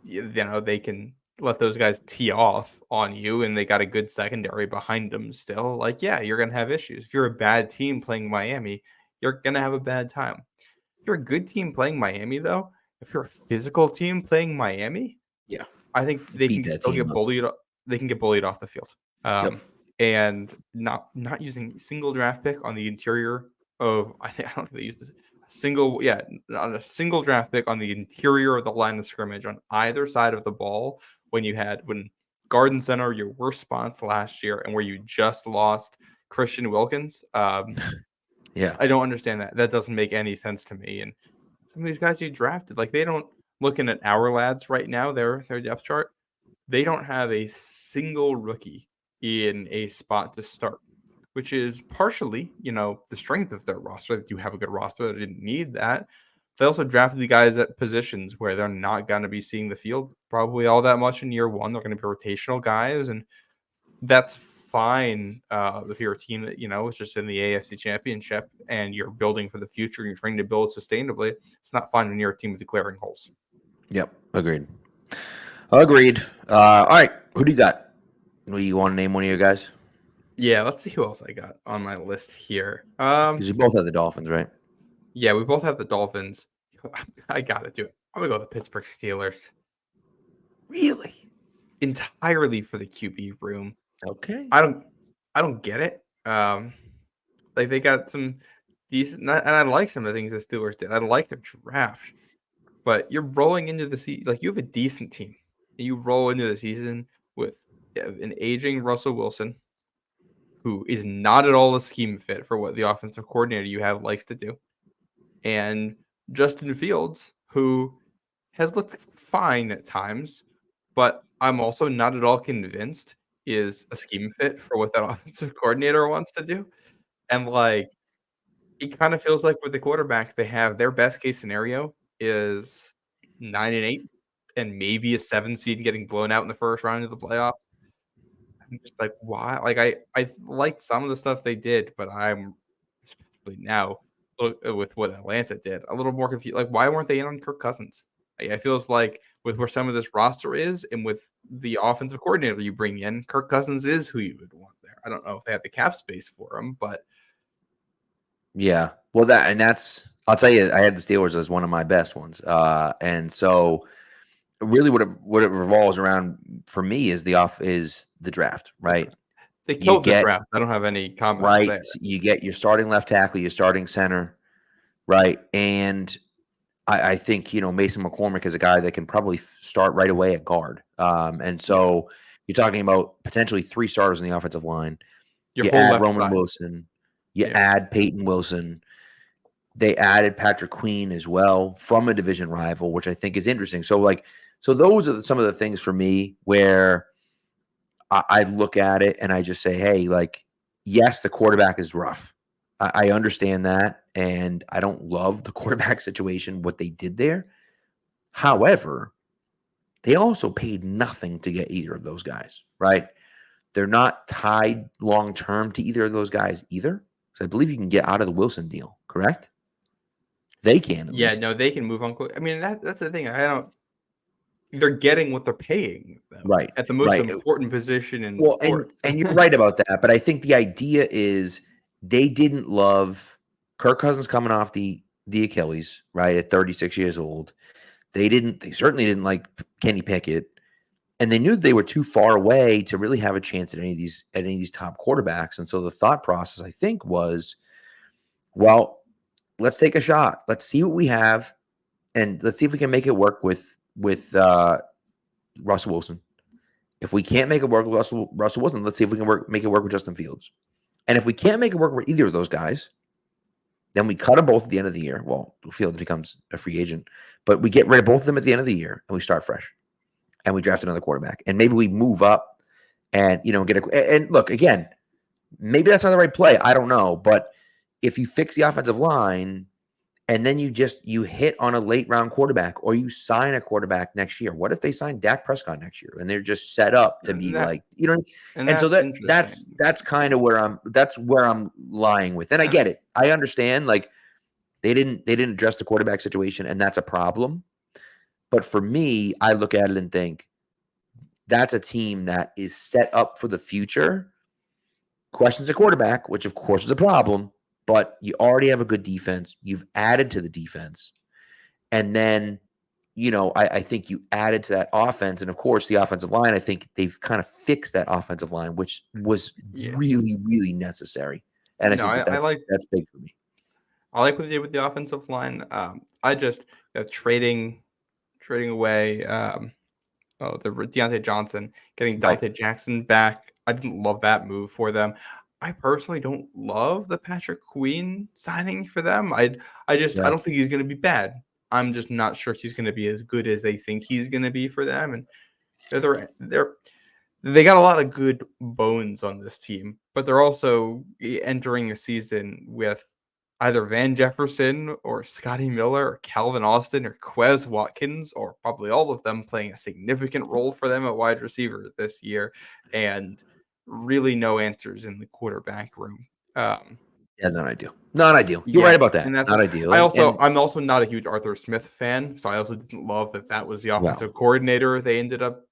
they can let those guys tee off on you and they got a good secondary behind them still, like, yeah, you're going to have issues. If you're a bad team playing Miami, you're going to have a bad time. If you're a good team playing Miami, though, if you're a physical team playing Miami, Yeah. I think they can still get bullied. They can get bullied off the field. And not using a single draft pick on the interior of I don't think they used not a single draft pick on the interior of the line of scrimmage on either side of the ball when Garden Center, your worst spots last year, and where you just lost Christian Wilkins. Yeah. I don't understand that. That doesn't make any sense to me. And some of these guys you drafted, like they don't looking at our lads right now, their depth chart, they don't have a single rookie in a spot to start, which is partially, the strength of their roster. They do have a good roster. They didn't need that. They also drafted the guys at positions where they're not going to be seeing the field probably all that much in year one. They're going to be rotational guys, and that's fine if you're a team that, is just in the AFC Championship and you're building for the future and you're trying to build sustainably. It's not fine when you're a team with glaring holes. Yep. Agreed. All right. Who do you got? You want to name one of your guys? Yeah, let's see who else I got on my list here. Because you both have the Dolphins, right? Yeah, we both have the Dolphins. I gotta do it. I'm gonna go with the Pittsburgh Steelers. Really? Entirely for the QB room. Okay. I don't get it. Like they got some decent, and I like some of the things the Steelers did. I like their draft, but you're rolling into the season like you have a decent team, and you roll into the season with an aging Russell Wilson, who is not at all a scheme fit for what the offensive coordinator you have likes to do, and Justin Fields, who has looked fine at times, but I'm also not at all convinced is a scheme fit for what that offensive coordinator wants to do. And like, it kind of feels like with the quarterbacks they have, their best case scenario is 9-8 and maybe a 7 seed getting blown out in the first round of the playoffs. I'm just like, why? Like I liked some of the stuff they did, but I'm especially now with what Atlanta did, a little more confused. Like, why weren't they in on Kirk Cousins? I feels like with where some of this roster is, and with the offensive coordinator you bring in, Kirk Cousins is who you would want there. I don't know if they have the cap space for him, but Yeah. Well, that's I'll tell you, I had the Steelers as one of my best ones. And so really what it revolves around for me is the draft, right? they You killed the get draft. I don't have any comments right, there. you get your starting left tackle, your starting center, right? And I think, Mason McCormick is a guy that can probably start right away at guard. And Yeah, so you're talking about potentially 3 starters in the offensive line. your You whole add left Roman side. Wilson, you Yeah, add Peyton Wilson. They added Patrick Queen as well from a division rival, which I think is interesting. So those are some of the things for me where I look at it and I just say, hey, like, yes, the quarterback is rough. I understand that, and I don't love the quarterback situation, what they did there. However, they also paid nothing to get either of those guys, right? They're not tied long term to either of those guys either. So I believe you can get out of the Wilson deal, correct? They can at yeah. least. No, they can move on quick. I mean, that's the thing. I don't. They're getting what they're paying though Right, at the most right. important position in Well, and sports. and you're right about that, but I think the idea is they didn't love Kirk Cousins coming off the Achilles, right, at 36 years old. They certainly didn't like Kenny Pickett, and they knew they were too far away to really have a chance at any of these top quarterbacks. And so the thought process, I think, was, well, let's take a shot. Let's see what we have, and let's see if we can make it work with Russell Wilson. If we can't make it work with Russell Wilson, let's see if we can make it work with Justin Fields. And if we can't make it work with either of those guys, then we cut them both at the end of the year. Well, Fields becomes a free agent, but we get rid of both of them at the end of the year and we start fresh and we draft another quarterback. And maybe we move up and, get and look, again, maybe that's not the right play. I don't know. But if you fix the offensive line and then you hit on a late round quarterback or you sign a quarterback next year. What if they sign Dak Prescott next year and they're just set up to be That like, and and so that's interesting. that's kind of where I'm lying with. And I get it. I understand, like, they didn't address the quarterback situation, and that's a problem. But for me, I look at it and think that's a team that is set up for the future. Questions at quarterback, which of course is a problem, but you already have a good defense. You've added to the defense. And then, I think you added to that offense. And of course, the offensive line, I think they've kind of fixed that offensive line, which was Yeah. really, really necessary. And I No, think I like that's big for me. what they did with the offensive line. I just trading away the Deontay Johnson, getting Right. Dante Jackson back. I didn't love that move for them. I personally don't love the Patrick Queen signing for them. I Yeah. don't think he's going to be bad. I'm just not sure he's going to be as good as they think he's going to be for them. And they got a lot of good bones on this team, but they're also entering a season with either Van Jefferson or Scotty Miller or Calvin Austin or Quez Watkins, or probably all of them, playing a significant role for them at wide receiver this year, and really no answers in the quarterback room. Yeah, not ideal. Not ideal. You're right Yeah, about that. and that's Not what ideal. And I'm also not a huge Arthur Smith fan, so I also didn't love that was the well, offensive coordinator they ended up.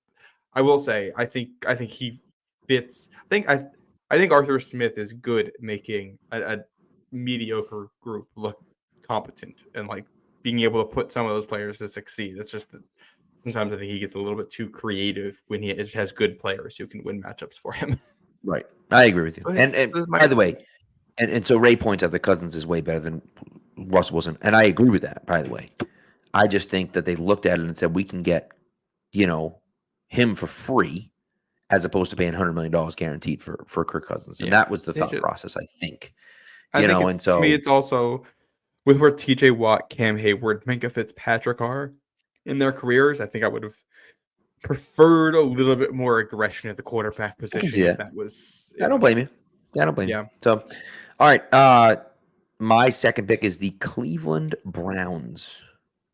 I will say, I think he fits. I think Arthur Smith is good at making a mediocre group look competent and like being able to put some of those players to succeed. It's just that sometimes I think he gets a little bit too creative when he just has good players who can win matchups for him. right. I agree with you. So And this is by my the way, and so Ray points out that Cousins is way better than Russell Wilson. And I agree with that, by the way. I just think that they looked at it and said, we can get, him for free as opposed to paying $100 million guaranteed for Kirk Cousins. And yeah. that was the They thought should. process, I think. I think And to me so it's also with where TJ Watt, Cam Hayward, Minka Fitzpatrick are in their careers. I think I would have preferred a little bit more aggression at the quarterback I can position see if that. that was. I don't blame you. I don't blame you. Yeah. So, all right. My second pick is the Cleveland Browns.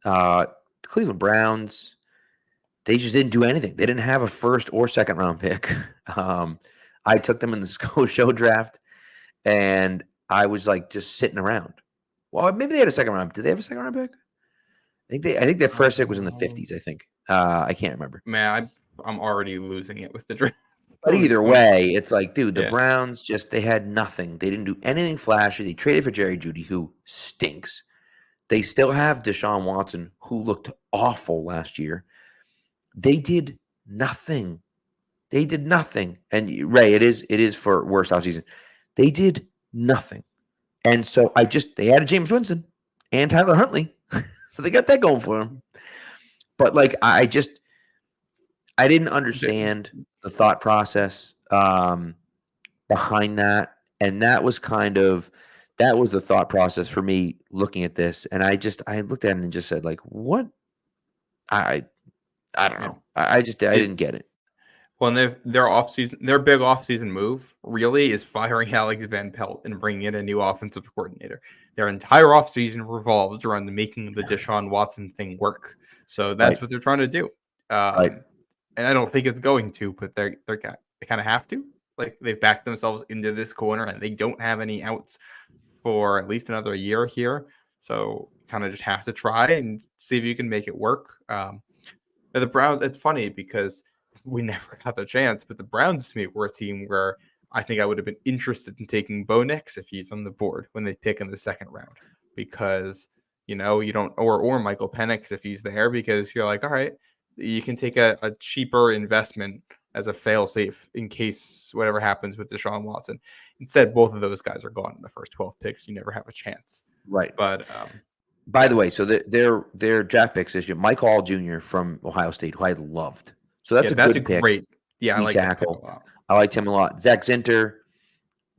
Cleveland Browns, they just didn't do anything. They didn't have a first or second round pick. I took them in the show draft, and I was like just sitting around. Well, maybe they had a second round. Did they have a second round pick? I think their first pick was in the 50s. I think. I can't remember. Man, I'm already losing it with the draft. But either way, it's like, dude, the Yeah. Browns they had nothing. They didn't do anything flashy. They traded for Jerry Jeudy, who stinks. They still have Deshaun Watson, who looked awful last year. They did nothing. They did nothing. And Ray, it is for worst offseason. They did nothing. And so they added James Winston and Tyler Huntley. So they got that going for them. But like I didn't understand the thought process behind that. And that was the thought process for me looking at this. And I looked at it and just said, like, what? I don't know. I didn't get it. Well, and their big offseason move really is firing Alex Van Pelt and bringing in a new offensive coordinator. Their entire offseason revolves around making the Deshaun Watson thing work. So that's what they're trying to do. And I don't think it's going to, but they kind of have to. Like, they've backed themselves into this corner, and they don't have any outs for at least another year here. So kind of just have to try and see if you can make it work. The Browns, it's funny because we never got the chance, but the Browns to me were a team where I think I would have been interested in taking Bo Nix if he's on the board when they pick in the second round, because you don't, or Michael Penix if he's there, because you're like, all right, you can take a cheaper investment as a fail-safe in case whatever happens with Deshaun Watson. Instead, both of those guys are gone in the first 12 picks. You never have a chance. Right. But by the way, so their draft picks this year, Mike Hall Jr. from Ohio State, who I loved. So that's a great. Yeah, I like tackle. A lot. I liked him a lot. Zach Zinter,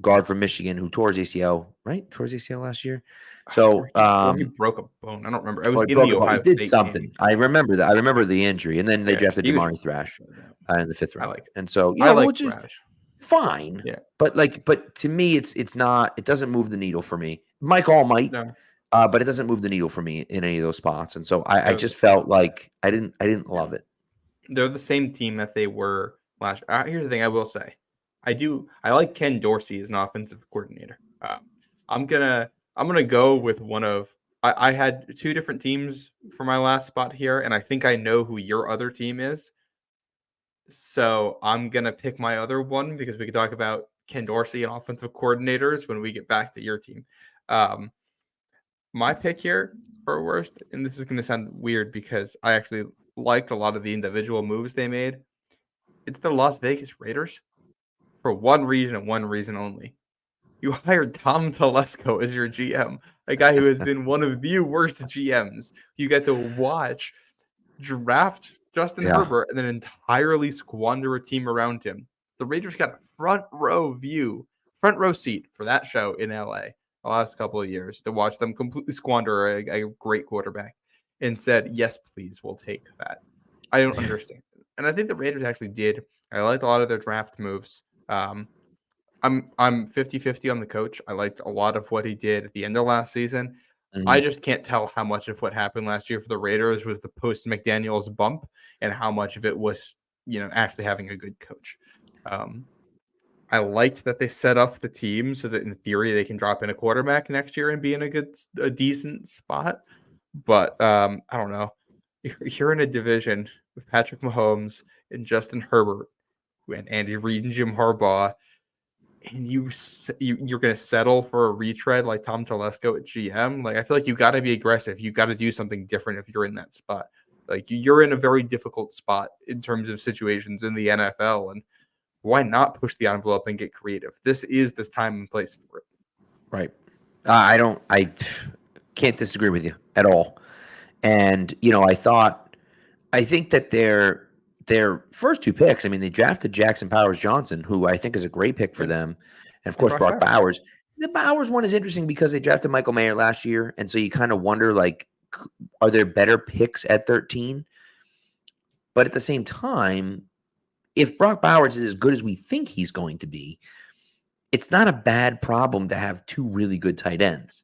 guard from Michigan, who tore his ACL, right? Tore his ACL last year. So he broke a bone. I don't remember. It was in the Ohio State did something. Game. I remember that. I remember the injury, and then they drafted Damari Thrash in the 5th round. And so I like Thrash. Fine. Yeah. But to me, it's not. It doesn't move the needle for me. Mike Hall might. No. But it doesn't move the needle for me in any of those spots, and so I just felt like I didn't love it. They're the same team that they were last. Here's the thing I will say, I like Ken Dorsey as an offensive coordinator. I'm gonna go with one of. I had 2 different teams for my last spot here, and I think I know who your other team is. So I'm gonna pick my other one because we could talk about Ken Dorsey and offensive coordinators when we get back to your team. My pick here for worst, and this is going to sound weird because I actually liked a lot of the individual moves they made. It's the Las Vegas Raiders for one reason and one reason only. You hired Tom Telesco as your GM, a guy who has been one of the worst GMs. You get to watch draft Justin Herbert and then entirely squander a team around him. The Raiders got a front row seat for that show in LA the last couple of years to watch them completely squander a great quarterback, and said, yes, please, we'll take that. I don't understand. And I think the Raiders actually did. I liked a lot of their draft moves. I'm 50-50 on the coach. I liked a lot of what he did at the end of last season. Mm-hmm. I just can't tell how much of what happened last year for the Raiders was the post-McDaniels bump and how much of it was, actually having a good coach. I liked that they set up the team so that in theory they can drop in a quarterback next year and be in a decent spot. But I don't know. You're in a division with Patrick Mahomes and Justin Herbert and Andy Reid and Jim Harbaugh, and you're going to settle for a retread like Tom Telesco at GM. Like, I feel like you got to be aggressive. You got to do something different if you're in that spot. Like, you're in a very difficult spot in terms of situations in the NFL, and why not push the envelope and get creative? This is the time and place for it. Right. I can't disagree with you at all. And, I think that their first 2 picks, they drafted Jackson Powers Johnson, who I think is a great pick for them. And of course, Brock Bowers. The Bowers one is interesting because they drafted Michael Mayer last year. And so you kind of wonder, like, are there better picks at 13? But at the same time, if Brock Bowers is as good as we think he's going to be, it's not a bad problem to have 2 really good tight ends.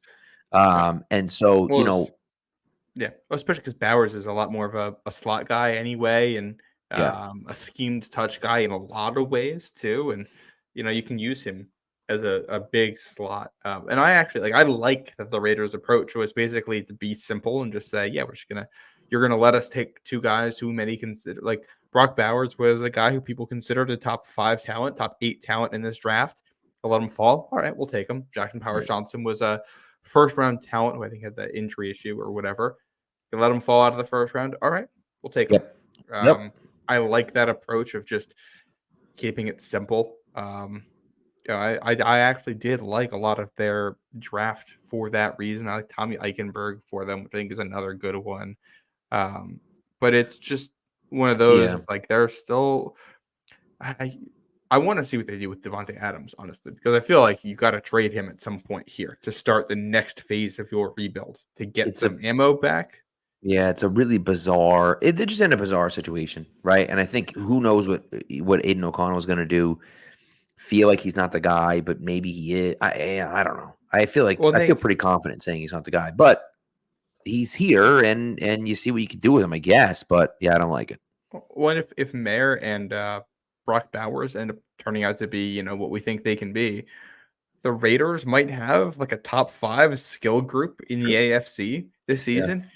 And so, Yeah, well, especially because Bowers is a lot more of a slot guy anyway, and Yeah. a schemed touch guy in a lot of ways too. And you can use him as a big slot. And I actually I like that the Raiders' approach was basically to be simple and just say, yeah, you're gonna let us take two guys who many consider Brock Bowers was a guy who people considered a top 5 talent, top 8 talent in this draft. I'll let him fall. All right, we'll take him. Jackson Powers Right. Johnson was a first round talent who I think had that injury issue or whatever. You let him fall out of the first round. All right, we'll take him. Yep. Um, Yep. I like that approach of just keeping it simple. I actually did like a lot of their draft for that reason. I like Tommy Eichenberg for them, which I think is another good one. Um, but it's just one of those. Yeah. It's like they're still. I I want to see what they do with Devontae Adams, honestly, because I feel like you got to trade him at some point here to start the next phase of your rebuild to get It's a some ammo back. Yeah, it's a really bizarre. They're just in a bizarre situation, right? And I think who knows what Aiden O'Connell is going to do. Feel like he's not the guy, but maybe he is. I don't know. Well, I feel pretty confident saying he's not the guy, but he's here, and you see what you can do with him, I guess. But yeah, I don't like it. What if Mayer and Brock Bowers end up turning out to be, what we think they can be? The Raiders might have like a top 5 skill group in the Sure. AFC this Yeah. season,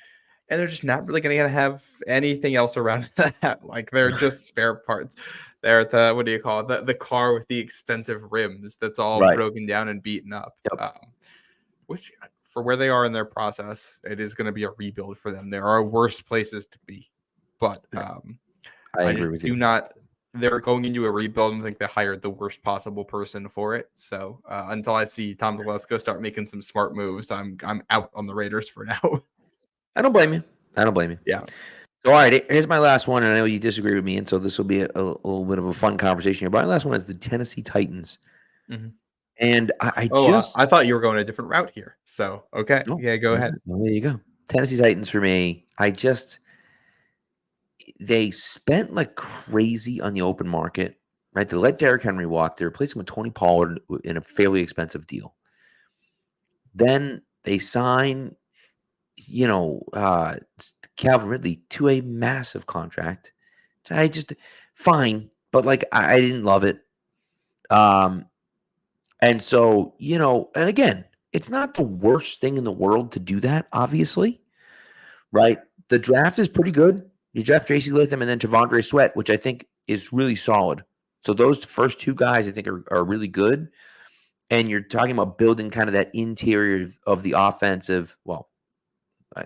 and they're just not really going to have anything else around that. Like they're just spare parts. They're the what do you call it? The car with the expensive rims that's all Right. broken down and beaten up. Yep. Which for where they are in their process, it is going to be a rebuild for them. There are worse places to be, but Yeah, I I agree just with do you. not. They're going into a rebuild and think they hired the worst possible person for it. So until I see Tom Telesco start making some smart moves, I'm out on the Raiders for now. I don't blame you. I don't blame you. Yeah. So, all right, here's my last one, and I know you disagree with me, and so this will be a little bit of a fun conversation here. But my last one is the Tennessee Titans, Mhm. and I Oh, just I thought you were going a different route here. So okay, oh, yeah, go ahead. well, there you go. Tennessee Titans for me. They spent like crazy on the open market, right? They let Derrick Henry walk. They replaced him with Tony Pollard in a fairly expensive deal. Then they sign, Calvin Ridley to a massive contract. I just fine, but like I didn't love it. Um, and so and again, it's not the worst thing in the world to do that, obviously, right? The draft is pretty good. You draft J.C. Latham and then Tavondre Sweat, which I think is really solid. So those first two guys I think are really good. And you're talking about building kind of that interior of the offensive. Well, I,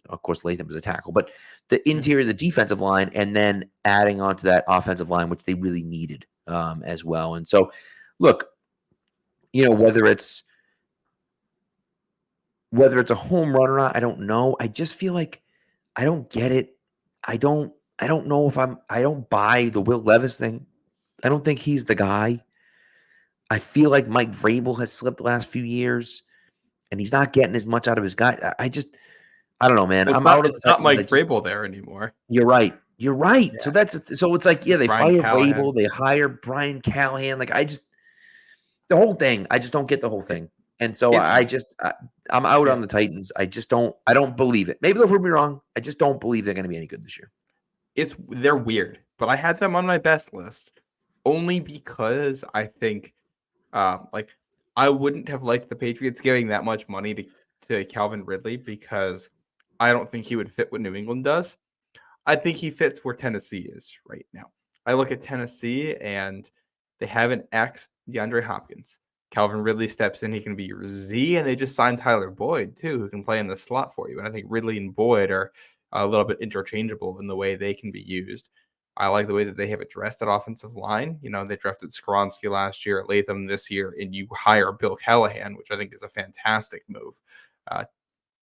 of course, Latham is a tackle, but the Mhm. interior of the defensive line, and then adding on to that offensive line, which they really needed as well. And so, look, whether it's a home run or not, I don't know. I just feel like I don't get it. I don't know if I don't buy the Will Levis thing. I don't think he's the guy. I feel like Mike Vrabel has slipped the last few years and he's not getting as much out of his guy. I don't know, man. Well, I'm out on the it's not Titans. Mike Vrabel there anymore. You're right. You're right. So Yeah, so it's like, yeah, they Brian fire Callahan. Vrabel, they hire Brian Callahan. Like the whole thing. I just don't get the whole It, thing. And so it's I'm out yeah, on the Titans. I don't believe it. Maybe they'll prove me wrong. I just don't believe they're going to be any good this year. they're weird, but I had them on my best list only because I think like I wouldn't have liked the Patriots giving that much money to Calvin Ridley because I don't think he would fit what New England does. I think he fits where Tennessee is right now. I look at Tennessee and they have an ex DeAndre Hopkins. Calvin Ridley steps in, he can be your Z, and they just signed Tyler Boyd too, who can play in the slot for you. And I think Ridley and Boyd are a little bit interchangeable in the way they can be used. I like the way that they have addressed that offensive line. They drafted Skronsky last year, Latham this year, and you hire Bill Callahan, which I think is a fantastic move. Uh,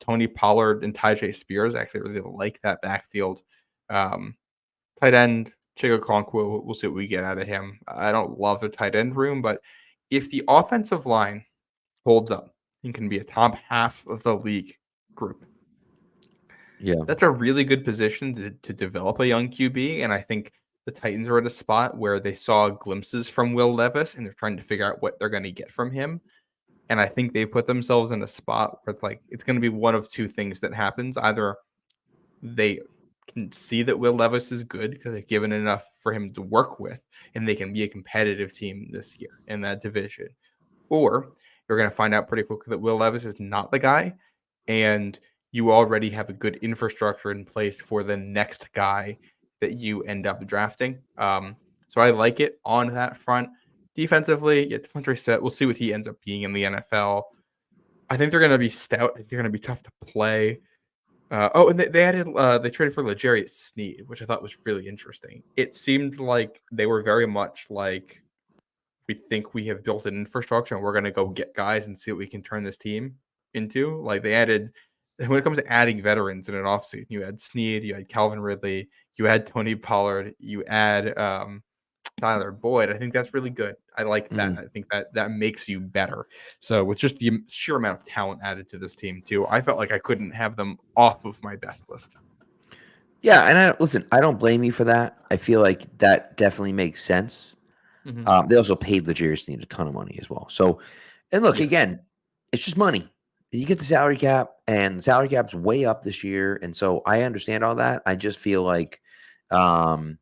Tony Pollard and Tyjae Spears actually really like that backfield. Um, Tight end, Chico Conquo, we'll see what we get out of him. I don't love the tight end room, but if the offensive line holds up and can be a top half of the league group, Yeah. that's a really good position to develop a young QB. And I think the Titans are at a spot where they saw glimpses from Will Levis and they're trying to figure out what they're going to get from him. And I think they've put themselves in a spot where it's going to be one of two things that happens. Either they can see that Will Levis is good because they've given enough for him to work with, and they can be a competitive team this year in that division. Or you're going to find out pretty quickly that Will Levis is not the guy, and you already have a good infrastructure in place for the next guy that you end up drafting. So I like it on that front. Defensively, yeah, Devontae Set. We'll see what he ends up being in the NFL. I think they're going to be stout. I think they're going to be tough to play. And they added, they traded for L'Jarius Sneed, which I thought was really interesting. It seemed like they were very much like, we think we have built an infrastructure and we're going to go get guys and see what we can turn this team into. Like they added, when it comes to adding veterans in an offseason, you had Sneed, you had Calvin Ridley, you had Tony Pollard, you add Tyler Boyd. I think that's really good. I like that. I think that makes you better. So with just the sheer amount of talent added to this team too, I felt like I couldn't have them off of my best list. Yeah, and listen, I don't blame you for that. I feel like that definitely makes sense. Mm-hmm. They also paid L'Jarius Sneed a ton of money as well. So, and look, Yes. again, it's just money. You get the salary cap, and the salary cap's way up this year, and so I understand all that. I just feel like, that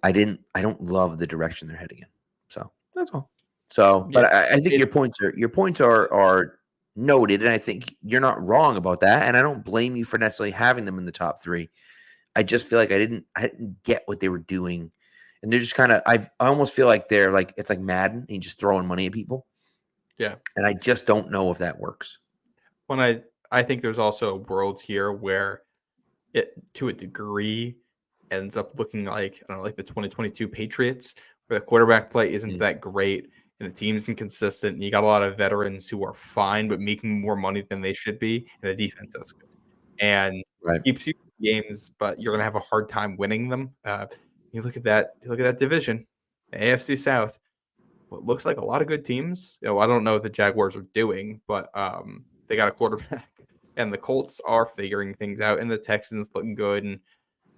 I don't love the direction they're heading in. So that's all. So, but Yeah, I think your points are noted, and I think you're not wrong about that. And I don't blame you for necessarily having them in the top three. I just feel like I didn't get what they were doing. And they're just kind of, I almost feel like they're like, it's like Madden and you just throwing money at people. Yeah. And I just don't know if that works. When I think there's also a world here where it, to a degree, ends up looking like, I don't know, like the 2022 Patriots, where the quarterback play isn't that great and the team's inconsistent. And you got a lot of veterans who are fine, but making more money than they should be, and a defense that's good. And keeps you in games, but you're going to have a hard time winning them. You look at that division, the AFC South. What looks like a lot of good teams. I don't know what the Jaguars are doing, but they got a quarterback, and the Colts are figuring things out, and the Texans looking good, and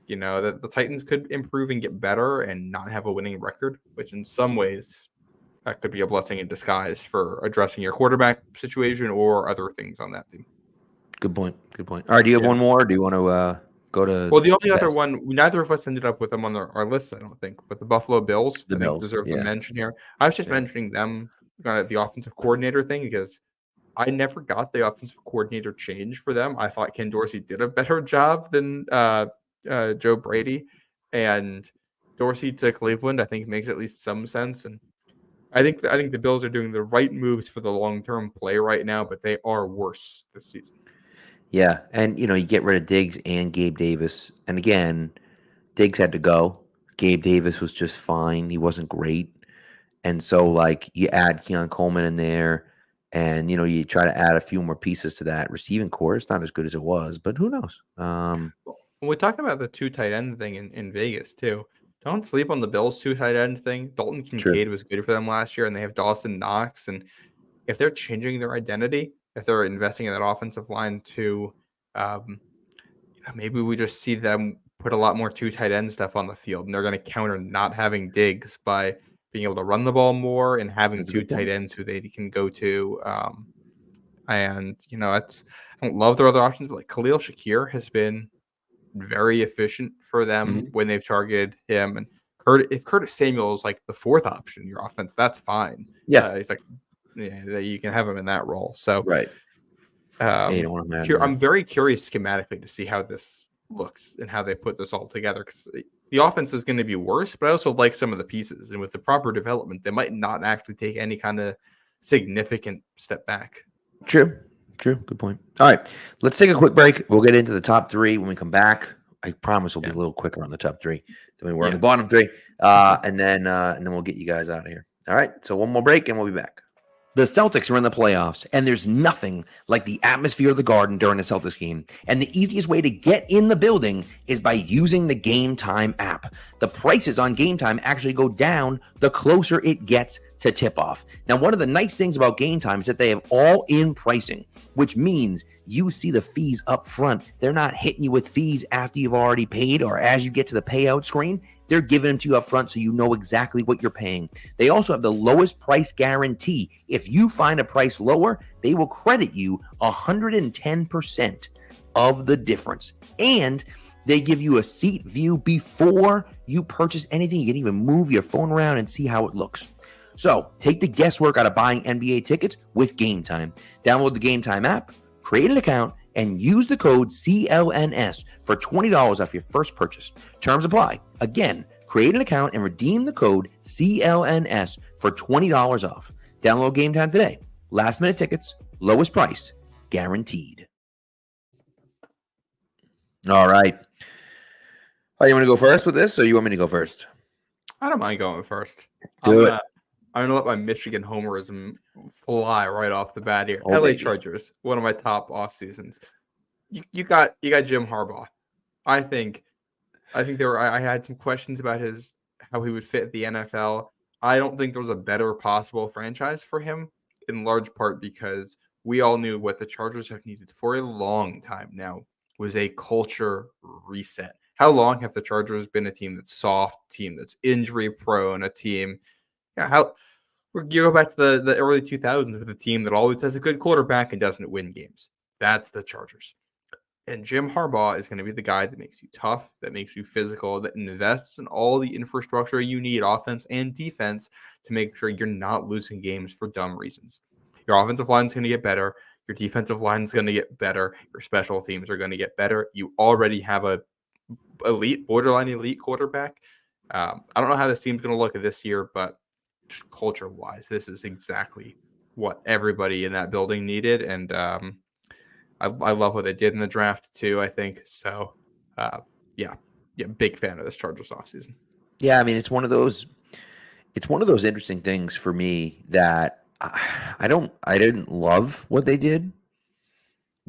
the Titans could improve and get better and not have a winning record, which in some ways that could be a blessing in disguise for addressing your quarterback situation or other things on that team. Good point. All right, do you have one more? Or do you want to go to? Well, the only other one, neither of us ended up with them on our list, I don't think, but the Buffalo Bills, I think deserve a mention here. I was just mentioning them, the offensive coordinator thing, because I never got the offensive coordinator change for them. I thought Ken Dorsey did a better job than Joe Brady, and Dorsey to Cleveland, I think makes at least some sense. And I think the Bills are doing the right moves for the long-term play right now, but they are worse this season. Yeah, and you get rid of Diggs and Gabe Davis, and again, Diggs had to go. Gabe Davis was just fine; he wasn't great, and so like you add Keon Coleman in there, and you try to add a few more pieces to that receiving core. It's not as good as it was, but who knows? When we talk about the 2 tight end thing in Vegas too, don't sleep on the Bills 2 tight end thing. Dalton Kincaid was good for them last year, and they have Dawson Knox, and if they're changing their identity, if they're investing in that offensive line too, maybe we just see them put a lot more 2 tight end stuff on the field, and they're going to counter not having Diggs by being able to run the ball more and having 2 tight ends who they can go to. And I don't love their other options, but like Khalil Shakir has been very efficient for them when they've targeted him. And if Curtis Samuel is like the 4th option in your offense, that's fine. Yeah, he's like, you can have him in that role. So I'm I'm very curious schematically to see how this looks and how they put this all together, because the offense is going to be worse, but I also like some of the pieces, and with the proper development, they might not actually take any kind of significant step back. True. Good point. All right, let's take a quick break. We'll get into the top 3 when we come back. I promise we'll be a little quicker on the top 3 than we were on the bottom 3, and then we'll get you guys out of here. All right, so one more break, and we'll be back. The Celtics are in the playoffs, and there's nothing like the atmosphere of the Garden during a Celtics game. And the easiest way to get in the building is by using the Game Time app. The prices on Game Time actually go down the closer it gets to tip-off. Now, one of the nice things about Game Time is that they have all-in pricing, which means you see the fees up front. They're not hitting you with fees after you've already paid or as you get to the payout screen. They're giving them to you up front so you know exactly what you're paying. They also have the lowest price guarantee. If you find a price lower, they will credit you 110% of the difference. And they give you a seat view before you purchase anything. You can even move your phone around and see how it looks. So take the guesswork out of buying NBA tickets with Game Time. Download the Game Time app, create an account, and use the code CLNS for $20 off your first purchase. Terms apply. Again, create an account and redeem the code CLNS for $20 off. Download Game Time today. Last minute tickets, lowest price, guaranteed. All right. Oh, you want to go first with this, or you want me to go first? I don't mind going first. Do it. I'm gonna let my Michigan homerism fly right off the bat here. Oh, LA baby. Chargers, one of my top off seasons. You got Jim Harbaugh. I think I had some questions about how he would fit the NFL. I don't think there was a better possible franchise for him, in large part because we all knew what the Chargers have needed for a long time now was a culture reset. How long have the Chargers been a team that's soft, team that's injury prone, a team? Yeah, you go back to the early 2000s with a team that always has a good quarterback and doesn't win games. That's the Chargers. And Jim Harbaugh is going to be the guy that makes you tough, that makes you physical, that invests in all the infrastructure you need, offense and defense, to make sure you're not losing games for dumb reasons. Your offensive line is going to get better. Your defensive line is going to get better. Your special teams are going to get better. You already have a borderline elite quarterback. I don't know how this team's going to look at this year, but just culture-wise, this is exactly what everybody in that building needed. And I love what they did in the draft too, I think. So, yeah, big fan of this Chargers offseason. Yeah, I mean, it's one of those interesting things for me that I didn't love what they did,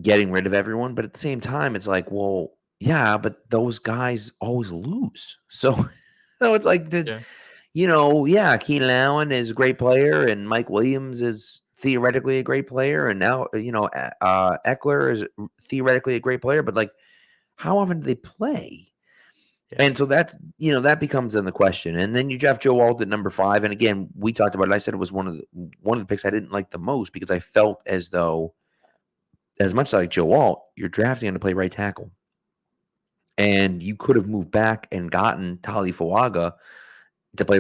getting rid of everyone, but at the same time, it's like, well, yeah, but those guys always lose. So it's like Keenan Allen is a great player, and Mike Williams is theoretically a great player, and now Eckler is theoretically a great player, but like, how often do they play? Yeah. And so that's that becomes then the question. And then you draft Joe Alt at number 5, and again, we talked about it. I said it was one of the picks I didn't like the most because I felt as though, as much like Joe Alt, you're drafting him to play right tackle, and you could have moved back and gotten Tali Fuaga to play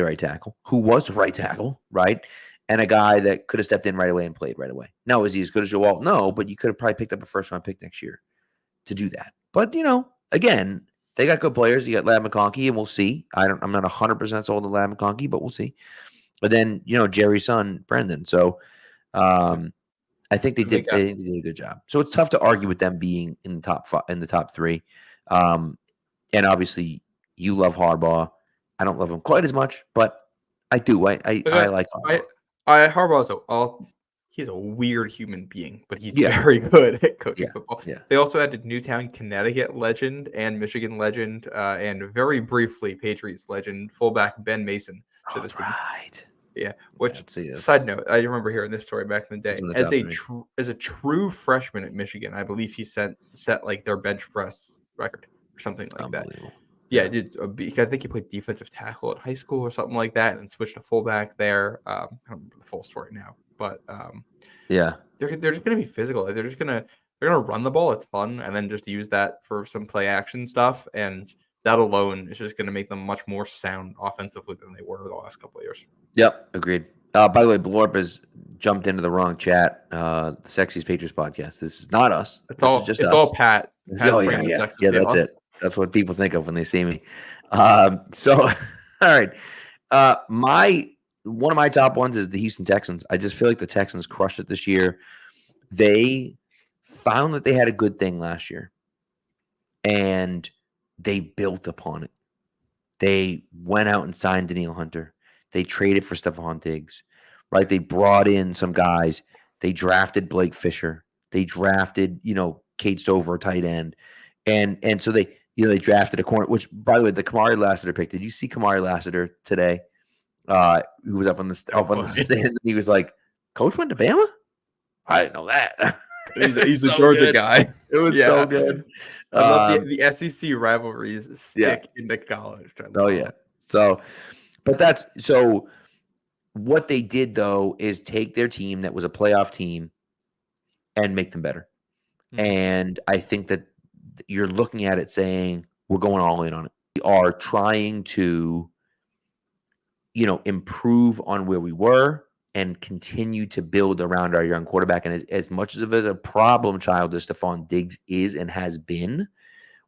right tackle, who was right tackle, right? And a guy that could have stepped in right away and played right away. Now, is he as good as Joe Alt? No, but you could have probably picked up a first-round pick next year to do that. But, again, they got good players. You got Ladd McConkey, and we'll see. I'm not 100% sold on Ladd McConkey, but we'll see. But then, Jerry's son, Brendan. So I think they did a good job. So it's tough to argue with them being in the top 3. And obviously, you love Harbaugh. I don't love him quite as much, but I do. I like Harbaugh. He's a weird human being, but he's very good at coaching football. Yeah. They also added Newtown, Connecticut legend and Michigan legend, and very briefly Patriots legend fullback Ben Mason. So that's right. Yeah. Which side note, I remember hearing this story back in the day. As a true freshman at Michigan, I believe he set like their bench press record or something like that. Yeah, I did. I think he played defensive tackle at high school or something like that, and switched to fullback there. I don't remember the full story now, but they're just going to be physical. They're going to run the ball a ton, and then just use that for some play action stuff. And that alone is just going to make them much more sound offensively than they were the last couple of years. Yep, agreed. By the way, Blorp has jumped into the wrong chat. The Sexiest Patriots podcast. This is not us. It's all Pat. Yeah, that's it. That's what people think of when they see me. So, all right. One of my top ones is the Houston Texans. I just feel like the Texans crushed it this year. They found that they had a good thing last year, and they built upon it. They went out and signed Danielle Hunter. They traded for Stephon Diggs, right? They brought in some guys. They drafted Blake Fisher. They drafted, Kate Stover, tight end. And so they drafted a corner, which, by the way, the Kamari Lassiter pick. Did you see Kamari Lassiter today? Who was up on the stand, and he was like, "Coach went to Bama? I didn't know that." He's a Georgia guy. It was so good. I love the SEC rivalries stick into college. Yeah. So what they did though is take their team that was a playoff team and make them better. And I think that you're looking at it saying, we're going all in on it. We are trying to, improve on where we were and continue to build around our young quarterback. And as much as a problem child as Stephon Diggs is and has been,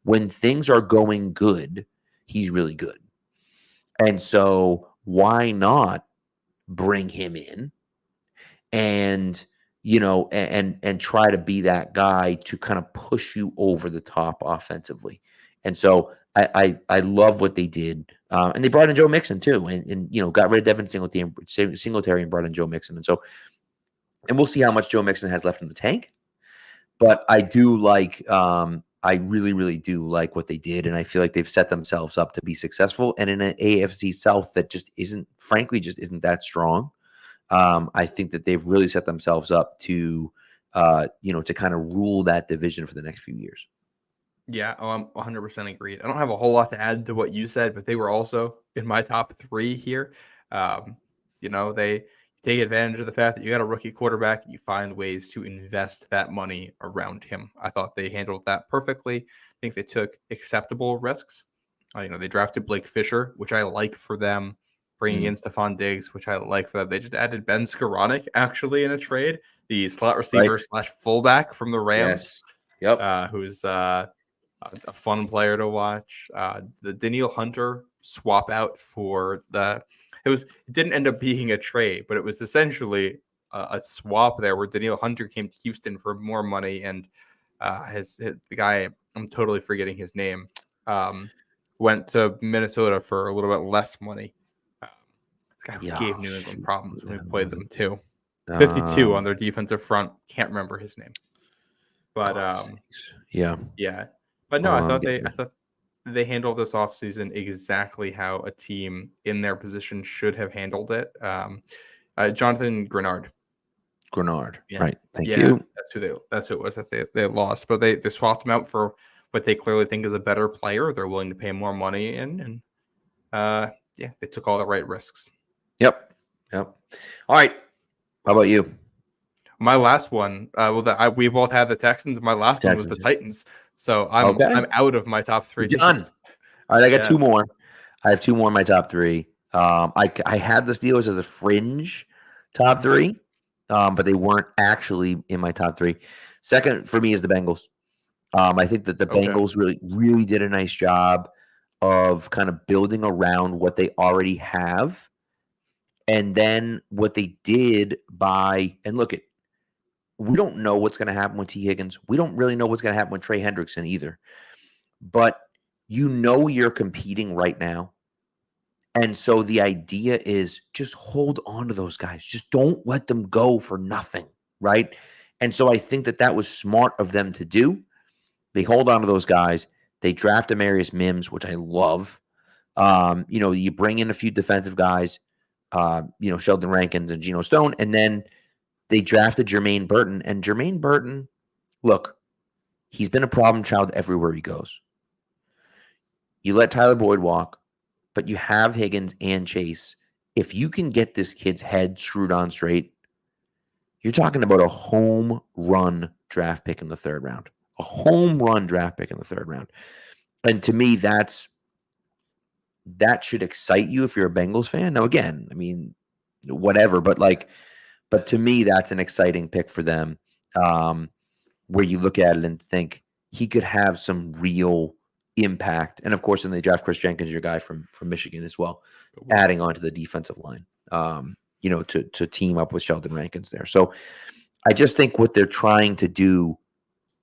when things are going good, he's really good. And so why not bring him in and and try to be that guy to kind of push you over the top offensively. And so I love what they did, and they brought in Joe Mixon too, and got rid of Devin Singletary and brought in Joe Mixon, and we'll see how much Joe Mixon has left in the tank. But I do like, I really, really do like what they did, and I feel like they've set themselves up to be successful. And in an AFC South that just isn't that strong. I think that they've really set themselves up to, to kind of rule that division for the next few years. Yeah, I'm 100% agreed. I don't have a whole lot to add to what you said, but they were also in my top 3 here. They take advantage of the fact that you got a rookie quarterback. You find ways to invest that money around him. I thought they handled that perfectly. I think they took acceptable risks. They drafted Blake Fisher, which I like for them. Bringing in Stephon Diggs, which I like for them. They just added Ben Skoranek, actually, in a trade. The slot receiver / fullback from the Rams. Yes. Yep. Who's a fun player to watch. The Danielle Hunter swap out for it didn't end up being a trade, but it was essentially a swap there where Danielle Hunter came to Houston for more money, and the guy, I'm totally forgetting his name, went to Minnesota for a little bit less money. This guy gave New England problems when we played them too. 52 on their defensive front. Can't remember his name. But yeah. But no, I thought they handled this offseason exactly how a team in their position should have handled it. Jonathan Grenard. Yeah. Right. Thank you. That's who it was that they lost. But they swapped him out for what they clearly think is a better player. They're willing to pay more money in, and they took all the right risks. Yep. All right. How about you? My last one, we both had the Texans. My last one was the Titans. So I'm out of my top 3. Done. All right, I got 2 more. I have 2 more in my top 3. I had the Steelers as a fringe top 3, but they weren't actually in my top 3. Second for me is the Bengals. I think that the Bengals really, really did a nice job of kind of building around what they already have. And then what they did we don't know what's going to happen with T. Higgins. We don't really know what's going to happen with Trey Hendrickson either. But you're competing right now. And so the idea is just hold on to those guys. Just don't let them go for nothing, right? And so I think that was smart of them to do. They hold on to those guys. They draft Amarius Mims, which I love. You bring in a few defensive guys, Sheldon Rankins and Geno Stone, and then they drafted Jermaine Burton. And Jermaine Burton, look, he's been a problem child everywhere he goes. You let Tyler Boyd walk, but you have Higgins and Chase. If you can get this kid's head screwed on straight, you're talking about a home run draft pick in the 3rd round. A home run draft pick in the 3rd round. And to me, that should excite you if you're a Bengals fan. Now, again, I mean, whatever, but to me, that's an exciting pick for them, where you look at it and think he could have some real impact. And of course, then they draft Chris Jenkins, your guy from Michigan as well, adding on to the defensive line, to team up with Sheldon Rankins there. So I just think what they're trying to do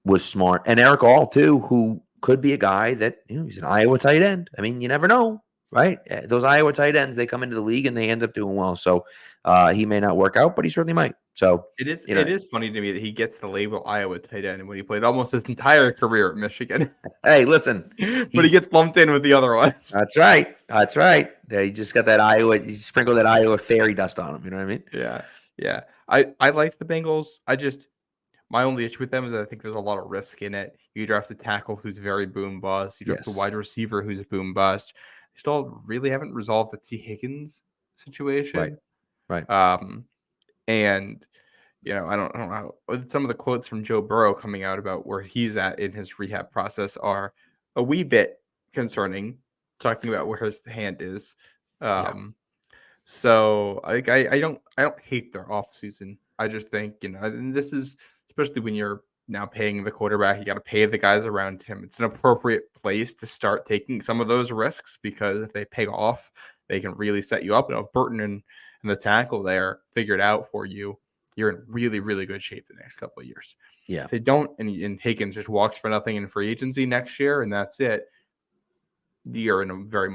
was smart. And Eric All, too, who could be a guy that, he's an Iowa tight end. I mean, you never know, right? Those Iowa tight ends, they come into the league and they end up doing well. So he may not work out, but he certainly might. So it is funny to me that he gets the label Iowa tight end when he played almost his entire career at Michigan. Hey, listen, but he gets lumped in with the other ones. That's right. He just got that Iowa. He sprinkled that Iowa fairy dust on him. You know what I mean? Yeah. I like the Bengals. My only issue with them is that I think there's a lot of risk in it. You draft a tackle who's very boom bust. You draft a wide receiver who's a boom bust. They still really haven't resolved the T. Higgins situation. Right. And I don't know. Some of the quotes from Joe Burrow coming out about where he's at in his rehab process are a wee bit concerning, talking about where his hand is. So I don't hate their offseason. I just think, and this is especially when you're now paying the quarterback, you got to pay the guys around him. It's an appropriate place to start taking some of those risks, because if they pay off, they can really set you up. And if Burton and the tackle there figured out for you, you're in really, really good shape the next couple of years. Yeah. If they don't, and Higgins just walks for nothing in free agency next year, and that's it, you're in a very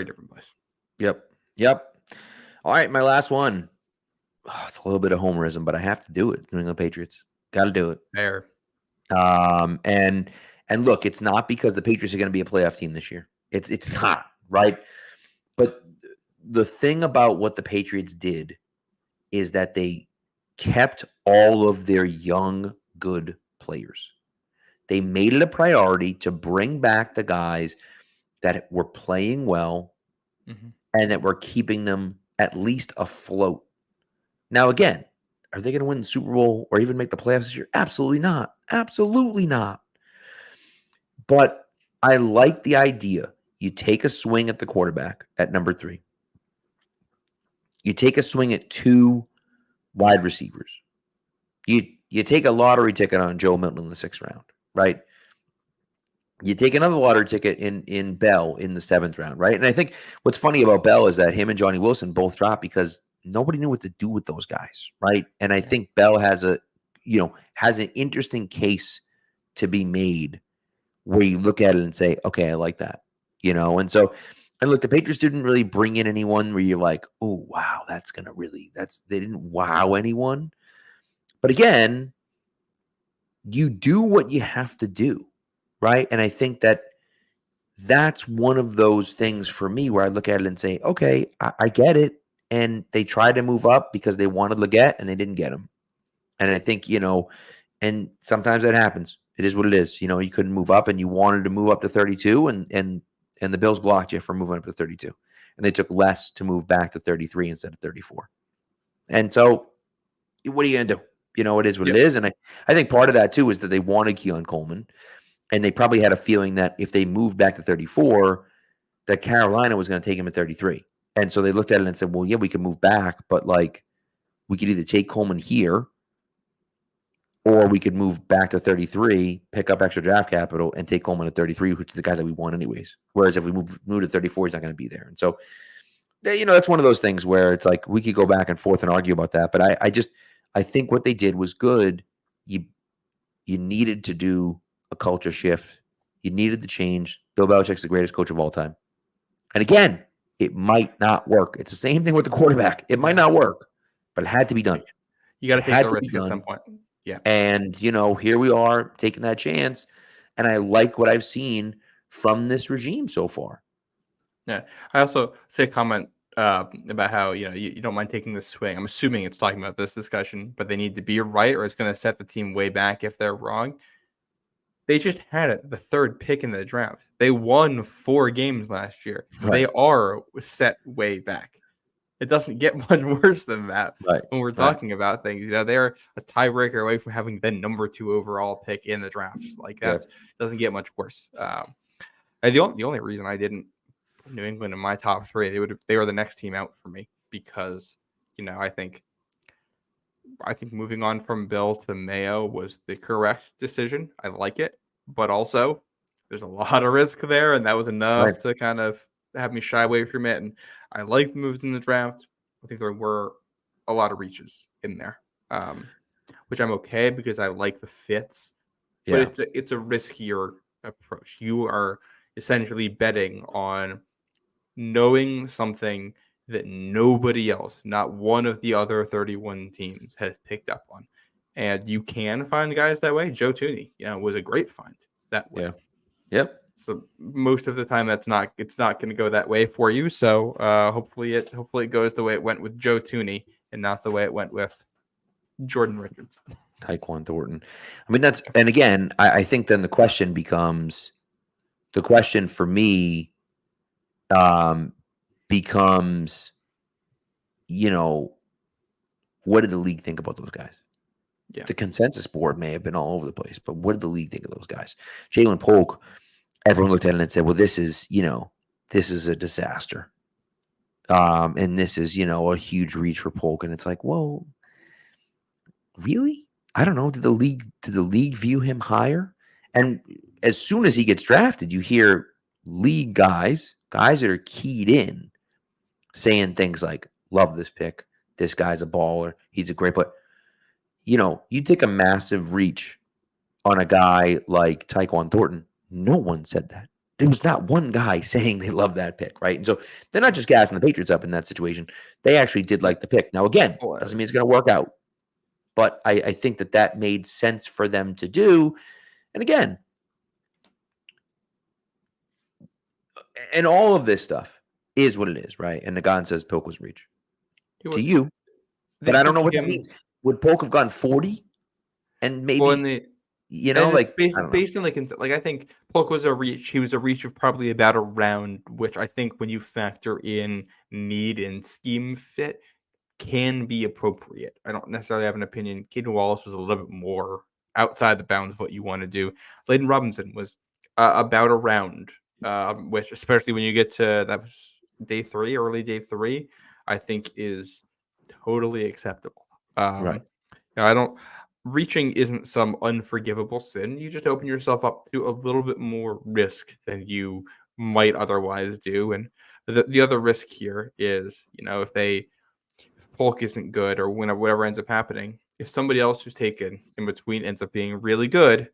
different place. Yep. All right, my last one. Oh, it's a little bit of homerism, but I have to do it. New England Patriots. Got to do it. Fair. And look, it's not because the Patriots are going to be a playoff team this year. It's not, right? But the thing about what the Patriots did is that they kept all of their young, good players. They made it a priority to bring back the guys that were playing well and that were keeping them at least afloat. Now, again, are they going to win the Super Bowl or even make the playoffs this year? Absolutely not. Absolutely not. But I like the idea. You take a swing at the quarterback at number 3. You take a swing at 2 wide receivers. You take a lottery ticket on Joe Milton in the 6th round, right? You take another lottery ticket in Bell in the 7th round, right? And I think what's funny about Bell is that him and Johnny Wilson both dropped because nobody knew what to do with those guys, right? And I think Bell has an interesting case to be made where you look at it and say, okay, I like that, And so, and look, the Patriots didn't really bring in anyone where you're like, oh, wow, they didn't wow anyone. But again, you do what you have to do, right? And I think that's one of those things for me where I look at it and say, okay, I get it. And they tried to move up because they wanted Leggett and they didn't get him. And I think, and sometimes that happens. It is what it is. You couldn't move up and you wanted to move up to 32 and the Bills blocked you from moving up to 32. And they took less to move back to 33 instead of 34. And so what are you going to do? It is what it is. And I think part of that too is that they wanted Keon Coleman. And they probably had a feeling that if they moved back to 34, that Carolina was going to take him at 33. And so they looked at it and said, well, yeah, we can move back, but we could either take Coleman here or we could move back to 33, pick up extra draft capital, and take Coleman at 33, which is the guy that we want anyways. Whereas if we move to 34, he's not going to be there. And so, that's one of those things where it's like we could go back and forth and argue about that. But I think what they did was good. You needed to do a culture shift. You needed to change. Bill Belichick's the greatest coach of all time. And again, it might not work. It's the same thing with the quarterback. It might not work, but it had to be done. You got to take the risk at some point. Yeah. And, here we are taking that chance. And I like what I've seen from this regime so far. Yeah. I also say a comment about how, you don't mind taking this swing. I'm assuming it's talking about this discussion, but they need to be right or it's going to set the team way back if they're wrong. They just had it, the 3rd pick in the draft. They won 4 games last year. Right. They are set way back. It doesn't get much worse than that when we're talking about things. They're a tiebreaker away from having the number 2 overall pick in the draft. That doesn't get much worse. And the only reason I didn't put New England in my top 3, they were the next team out for me because I think moving on from Bill to Mayo was the correct decision. I like it, but also there's a lot of risk there, and that was enough to kind of have me shy away from it. And I like the moves in the draft. I think there were a lot of reaches in there, which I'm okay because I like the fits. Yeah. But it's a riskier approach. You are essentially betting on knowing something that nobody else, not one of the other 31 teams, has picked up on. And you can find guys that way. Joe Thuney, was a great find that way. Yeah. Yep. So most of the time it's not going to go that way for you. So hopefully it goes the way it went with Joe Thuney and not the way it went with Jordan Richards. Tyquan Thornton. I mean, and again, I think then the question for me becomes, what did the league think about those guys? Yeah. The consensus board may have been all over the place, but what did the league think of those guys? Jalen Polk, everyone looked at it and said, well, this is a disaster. And this is, a huge reach for Polk. And it's like, well, really? I don't know. Did the league view him higher? And as soon as he gets drafted, you hear league guys that are keyed in, saying things like, love this pick. This guy's a baller. He's a great player. You take a massive reach on a guy like Tyquan Thornton. No one said that. There was not one guy saying they love that pick, right? And so they're not just gassing the Patriots up in that situation. They actually did like the pick. Now, again, doesn't mean it's going to work out. But I think that made sense for them to do. And again, and all of this stuff is what it is, right? And Nagan says Polk was reach to you. But I don't know what that means. Would Polk have gone 40? And maybe, based on I think Polk was a reach. He was a reach of probably about a round, which I think when you factor in need and scheme fit can be appropriate. I don't necessarily have an opinion. Caden Wallace was a little bit more outside the bounds of what you want to do. Layden Robinson was about a round, which especially when you get to that was early day 3, I think is totally acceptable. right. Reaching isn't some unforgivable sin. You just open yourself up to a little bit more risk than you might otherwise do. And the other risk here is, if Polk isn't good or whatever ends up happening, if somebody else who's taken in between ends up being really good,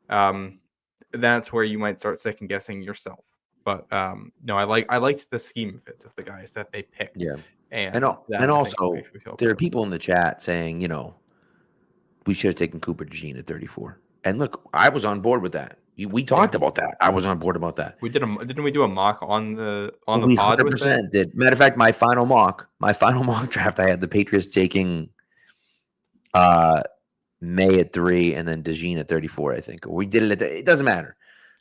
that's where you might start second guessing yourself. But no, I liked the scheme fits of the guys that they picked. Yeah. And also there are people in the chat saying, we should have taken Cooper DeJean at 34. And look, I was on board with that. We talked about that. I was on board about that. Didn't we do a mock on the pod? We 100% did. Matter of fact, my final mock draft, I had the Patriots taking May at 3 and then DeJean at 34, I think. We did it it doesn't matter.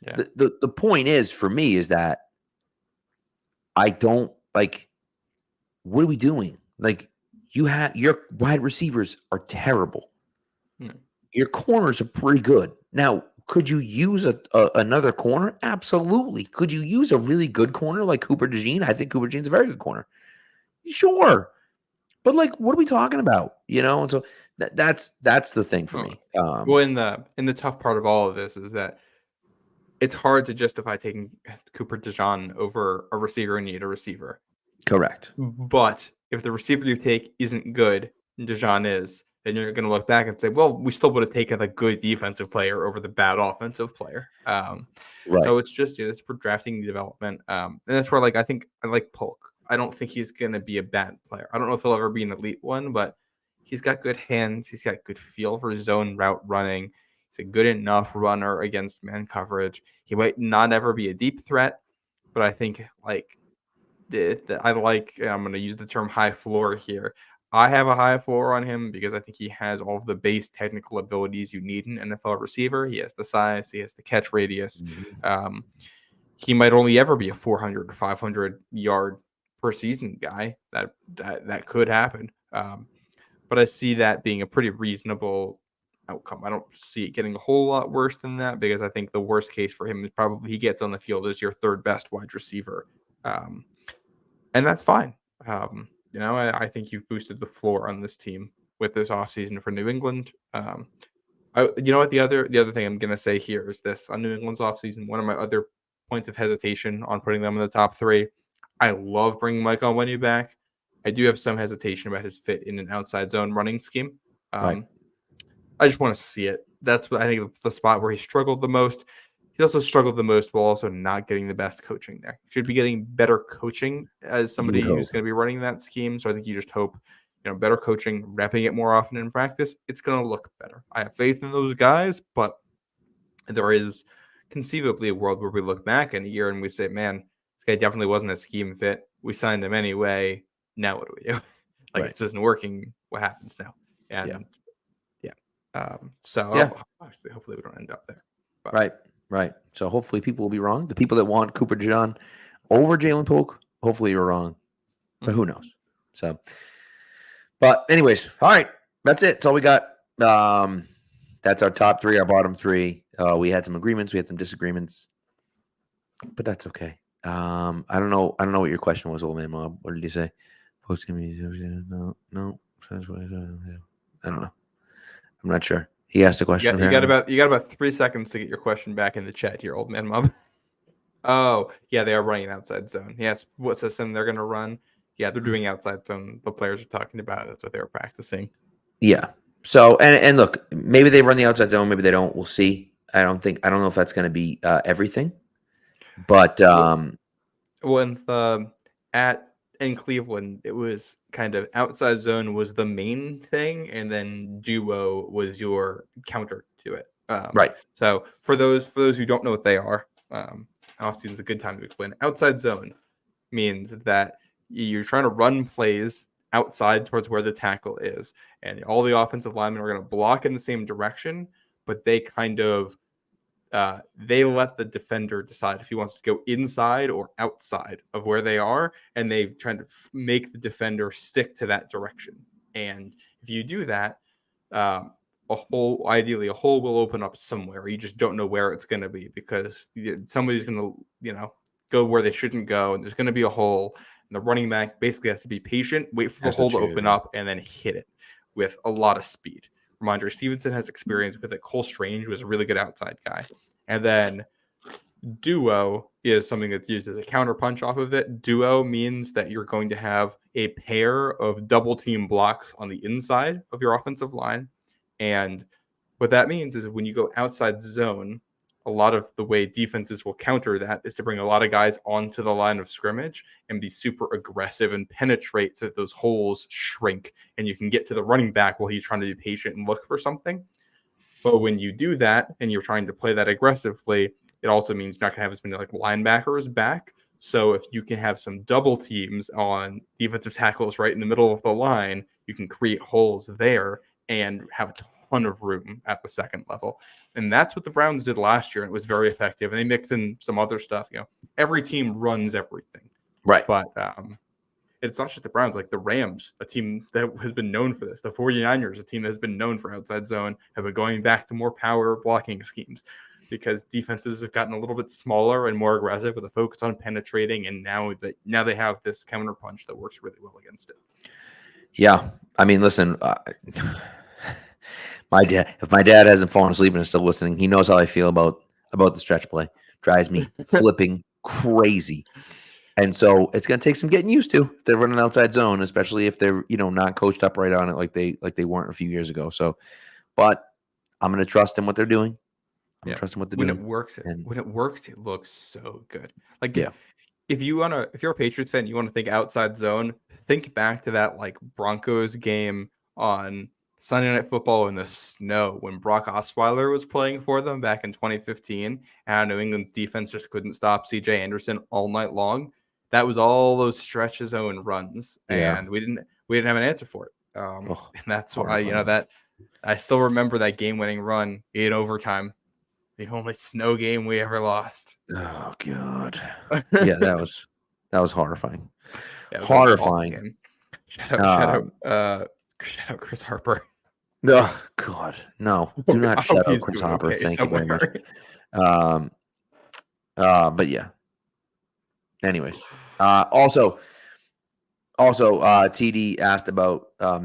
Yeah. The point is, for me, is that I don't what are we doing? Your wide receivers are terrible. Your corners are pretty good. Now, could you use another corner? Absolutely. Could you use a really good corner like Cooper DeJean? I think Cooper DeJean's a very good corner. Sure. But what are we talking about? And so that's the thing for me. Well, in the tough part of all of this is that it's hard to justify taking Cooper DeJean over a receiver and need a receiver. Correct. But if the receiver you take isn't good, and DeJean is, then you're going to look back and say, well, we still would have taken a good defensive player over the bad offensive player. Right. So it's just, it's for drafting development. And that's where, I think I like Polk. I don't think he's going to be a bad player. I don't know if he'll ever be an elite one, but he's got good hands. He's got good feel for zone route running. He's a good enough runner against man coverage. He might not ever be a deep threat, but I think I'm going to use the term high floor here. I have a high floor on him because I think he has all of the base technical abilities you need in an NFL receiver. He has the size. He has the catch radius. Mm-hmm. He might only ever be a 400 to 500 yard per season guy. That could happen. But I see that being a pretty reasonable outcome. I don't see it getting a whole lot worse than that because I think the worst case for him is probably he gets on the field as your third best wide receiver. And that's fine. I think you've boosted the floor on this team with this offseason for New England. The other thing I'm going to say here is this. On New England's offseason, one of my other points of hesitation on putting them in the top 3, I love bringing Mike Onwenu back. I do have some hesitation about his fit in an outside zone running scheme. Right. I just want to see it. That's what I think the spot where he struggled the most. He also struggled the most while also not getting the best coaching there. He should be getting better coaching as somebody who's going to be running that scheme. So I think you just hope, better coaching, repping it more often in practice. It's going to look better. I have faith in those guys, but there is conceivably a world where we look back in a year and we say, man, this guy definitely wasn't a scheme fit. We signed him anyway. Now what do we do? It just isn't working. What happens now? And obviously, hopefully we don't end up there. But. Right. So hopefully people will be wrong. The people that want Cooper DeJean over Jalen Polk, hopefully you're wrong. But who knows? So, But anyways, all right, that's it. That's all we got. That's our top three, our bottom three. We had some agreements, we had some disagreements, but that's okay. I don't know what your question was, old man mob. What did you say? Post game? No. I don't know. I'm not sure. He asked a question. You got about 3 seconds to get your question back in the chat here, old man mob. Oh, yeah, they are running outside zone. Yes, what system they're going to run? Yeah, they're doing outside zone. The players are talking about it. That's what they were practicing. Yeah. So and look, maybe they run the outside zone, maybe they don't. We'll see. I don't know if that's going to be everything, but In Cleveland, it was kind of outside zone was the main thing, and then duo was your counter to it. Right. So for those who don't know what they are, offseason is a good time to explain. Outside zone means that you're trying to run plays outside towards where the tackle is, and all the offensive linemen are going to block in the same direction, but they kind of they let the defender decide if he wants to go inside or outside of where they are, and they try to make the defender stick to that direction. And if you do that, ideally a hole will open up somewhere. You just don't know where it's going to be because somebody's going to, go where they shouldn't go, and there's going to be a hole. And the running back basically has to be patient, wait for the hole to open up, and then hit it with a lot of speed. Ramondre Stevenson has experience with it. Cole Strange was a really good outside guy. And then duo is something that's used as a counter punch off of it. Duo means that you're going to have a pair of double team blocks on the inside of your offensive line. And what that means is when you go outside zone, a lot of the way defenses will counter that is to bring a lot of guys onto the line of scrimmage and be super aggressive and penetrate so that those holes shrink and you can get to the running back while he's trying to be patient and look for something. But when you do that and you're trying to play that aggressively, it also means you're not going to have as many like linebackers back. So if you can have some double teams on defensive tackles right in the middle of the line, you can create holes there and have a ton of room at the second level. And that's what the Browns did last year. And it was very effective. And they mixed in some other stuff. Every team runs everything. Right. But it's not just the Browns, like the Rams, a team that has been known for this. The 49ers, a team that has been known for outside zone, have been going back to more power blocking schemes because defenses have gotten a little bit smaller and more aggressive with a focus on penetrating. And now they have this counter punch that works really well against it. Yeah. I mean, listen, if my dad hasn't fallen asleep and is still listening, he knows how I feel about the stretch play. Drives me flipping crazy. And so it's going to take some getting used to if they're running outside zone, especially if they're, not coached up right on it like they weren't a few years ago. So, but I'm going to trust in what they're doing. I'm going to trust in what they're doing. When it works, it looks so good. Like, if you're a Patriots fan, you want to think outside zone, think back to that like Broncos game on Sunday Night Football in the snow when Brock Osweiler was playing for them back in 2015, and New England's defense just couldn't stop C.J. Anderson all night long. That was all those stretch zone runs, and we didn't have an answer for it. And that's why that I still remember that game-winning run in overtime, the only snow game we ever lost. Oh God! Yeah, that was horrifying. Yeah, horrifying. Shout out Chris Harper. Oh God, no! Do not shout out Chris Harper. Thank you very much. But yeah. Anyways, also, TD asked about Joe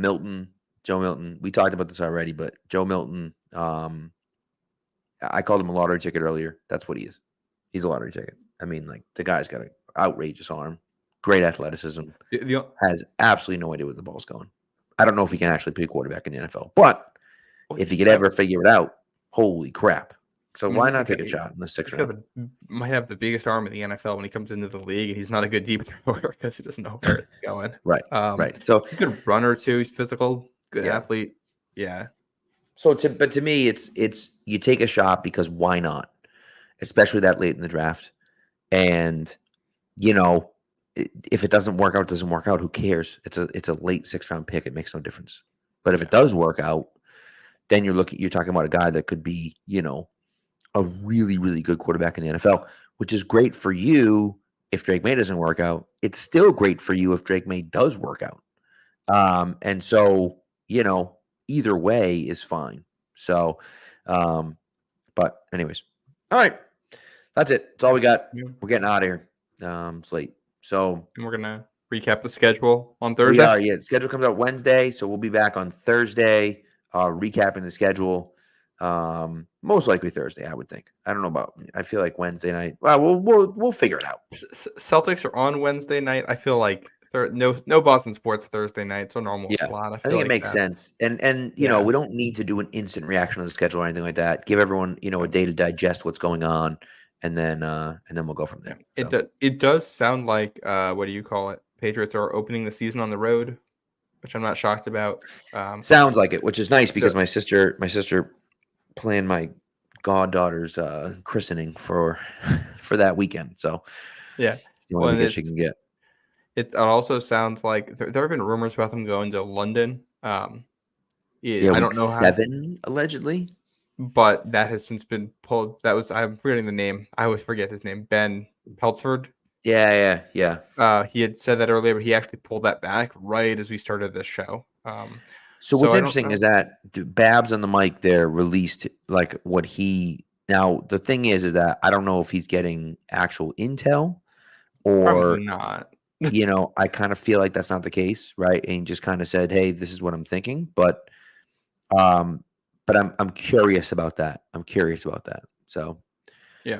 Milton. We talked about this already, but Joe Milton, I called him a lottery ticket earlier. That's what he is. He's a lottery ticket. I mean, like the guy's got an outrageous arm, great athleticism, has absolutely no idea where the ball's going. I don't know if he can actually play quarterback in the NFL, but if he could ever figure it out, holy crap. So why not take a shot in the sixth round? Might have the biggest arm in the NFL when he comes into the league, and he's not a good deep thrower because he doesn't know where it's going. Right. Right. So he's a good runner too. He's physical, good athlete. Yeah. So to me, it's you take a shot because why not? Especially that late in the draft. And if it doesn't work out, it doesn't work out. Who cares? It's a late 6th round pick. It makes no difference. But if it does work out, then you're talking about a guy that could be, a really, really good quarterback in the NFL, which is great for you if Drake May doesn't work out. It's still great for you if Drake May does work out. And so, either way is fine. So, but anyways, all right. That's it. That's all we got. Yeah. We're getting out of here. It's late. So And we're gonna recap the schedule on we Thursday. are, yeah. The schedule comes out Wednesday, so we'll be back on Thursday, recapping the schedule. Most likely Thursday, I would think. I don't know about. I feel like Wednesday night. Well, we'll figure it out. Celtics are on Wednesday night. I feel like no Boston sports Thursday night. It's a normal Yeah, slot. I feel think it like makes that's- sense. And Yeah. we don't need to do an instant reaction on the schedule or anything like that. Give everyone a day to digest what's going on, and then we'll go from there. So. It does sound like what do you call it? Patriots are opening the season on the road, which I'm not shocked about. Sounds like it, which is nice because my sister planned my goddaughter's christening for that weekend. So yeah, it's the only weekend she can get. It also sounds like there have been rumors about them going to London. I don't know 7 allegedly, but that has since been pulled. I'm forgetting the name. I always forget his name. Ben Peltzford. Yeah. He had said that earlier, but he actually pulled that back right as we started this show. So what's interesting is that Babs on the mic there released like what he. Now the thing is that I don't know if he's getting actual intel or probably not. I kind of feel like that's not the case, right? And he just kind of said, "Hey, this is what I'm thinking," but I'm curious about that. So yeah.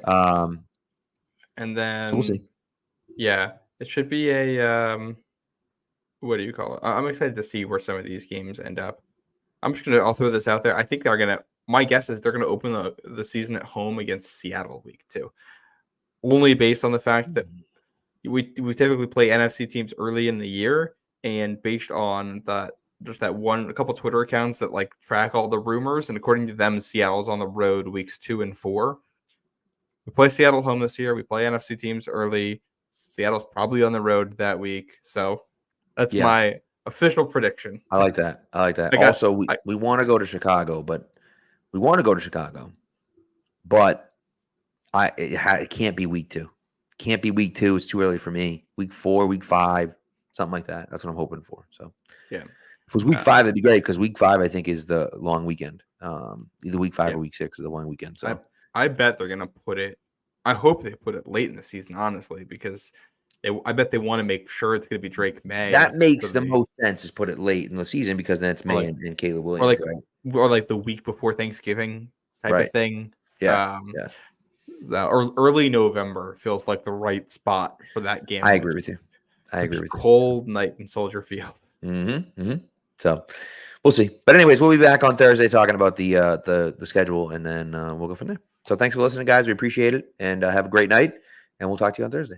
And then so we'll see. Yeah, it should be a what do you call it? I'm excited to see where some of these games end up. I'll throw this out there. I think my guess is they're gonna open the season at home against Seattle week 2. Only based on the fact that we typically play NFC teams early in the year, and based on a couple Twitter accounts that like track all the rumors, and according to them, Seattle's on the road weeks 2 and 4. We play Seattle home this year. We play NFC teams early. Seattle's probably on the road that week. So that's my official prediction. I like that. Also, we want to go to Chicago, but it can't be week 2. Can't be week 2. It's too early for me. Week 4, week 5, something like that. That's what I'm hoping for. So yeah, if it was week 5, that'd be great because week 5 I think is the long weekend. Either week 5 or week 6 is the long weekend. So I bet they're gonna put it. I hope they put it late in the season, honestly, because I bet they want to make sure it's gonna be Drake May. That makes the most sense is put it late in the season because then it's May and Caleb Williams, or like the week before Thanksgiving type of thing. Yeah. Or early November feels like the right spot for that game. I agree with you. Cold night in Soldier Field. So we'll see. But anyways, we'll be back on Thursday talking about the schedule, and then we'll go from there. So thanks for listening, guys. We appreciate it, and have a great night, and we'll talk to you on Thursday.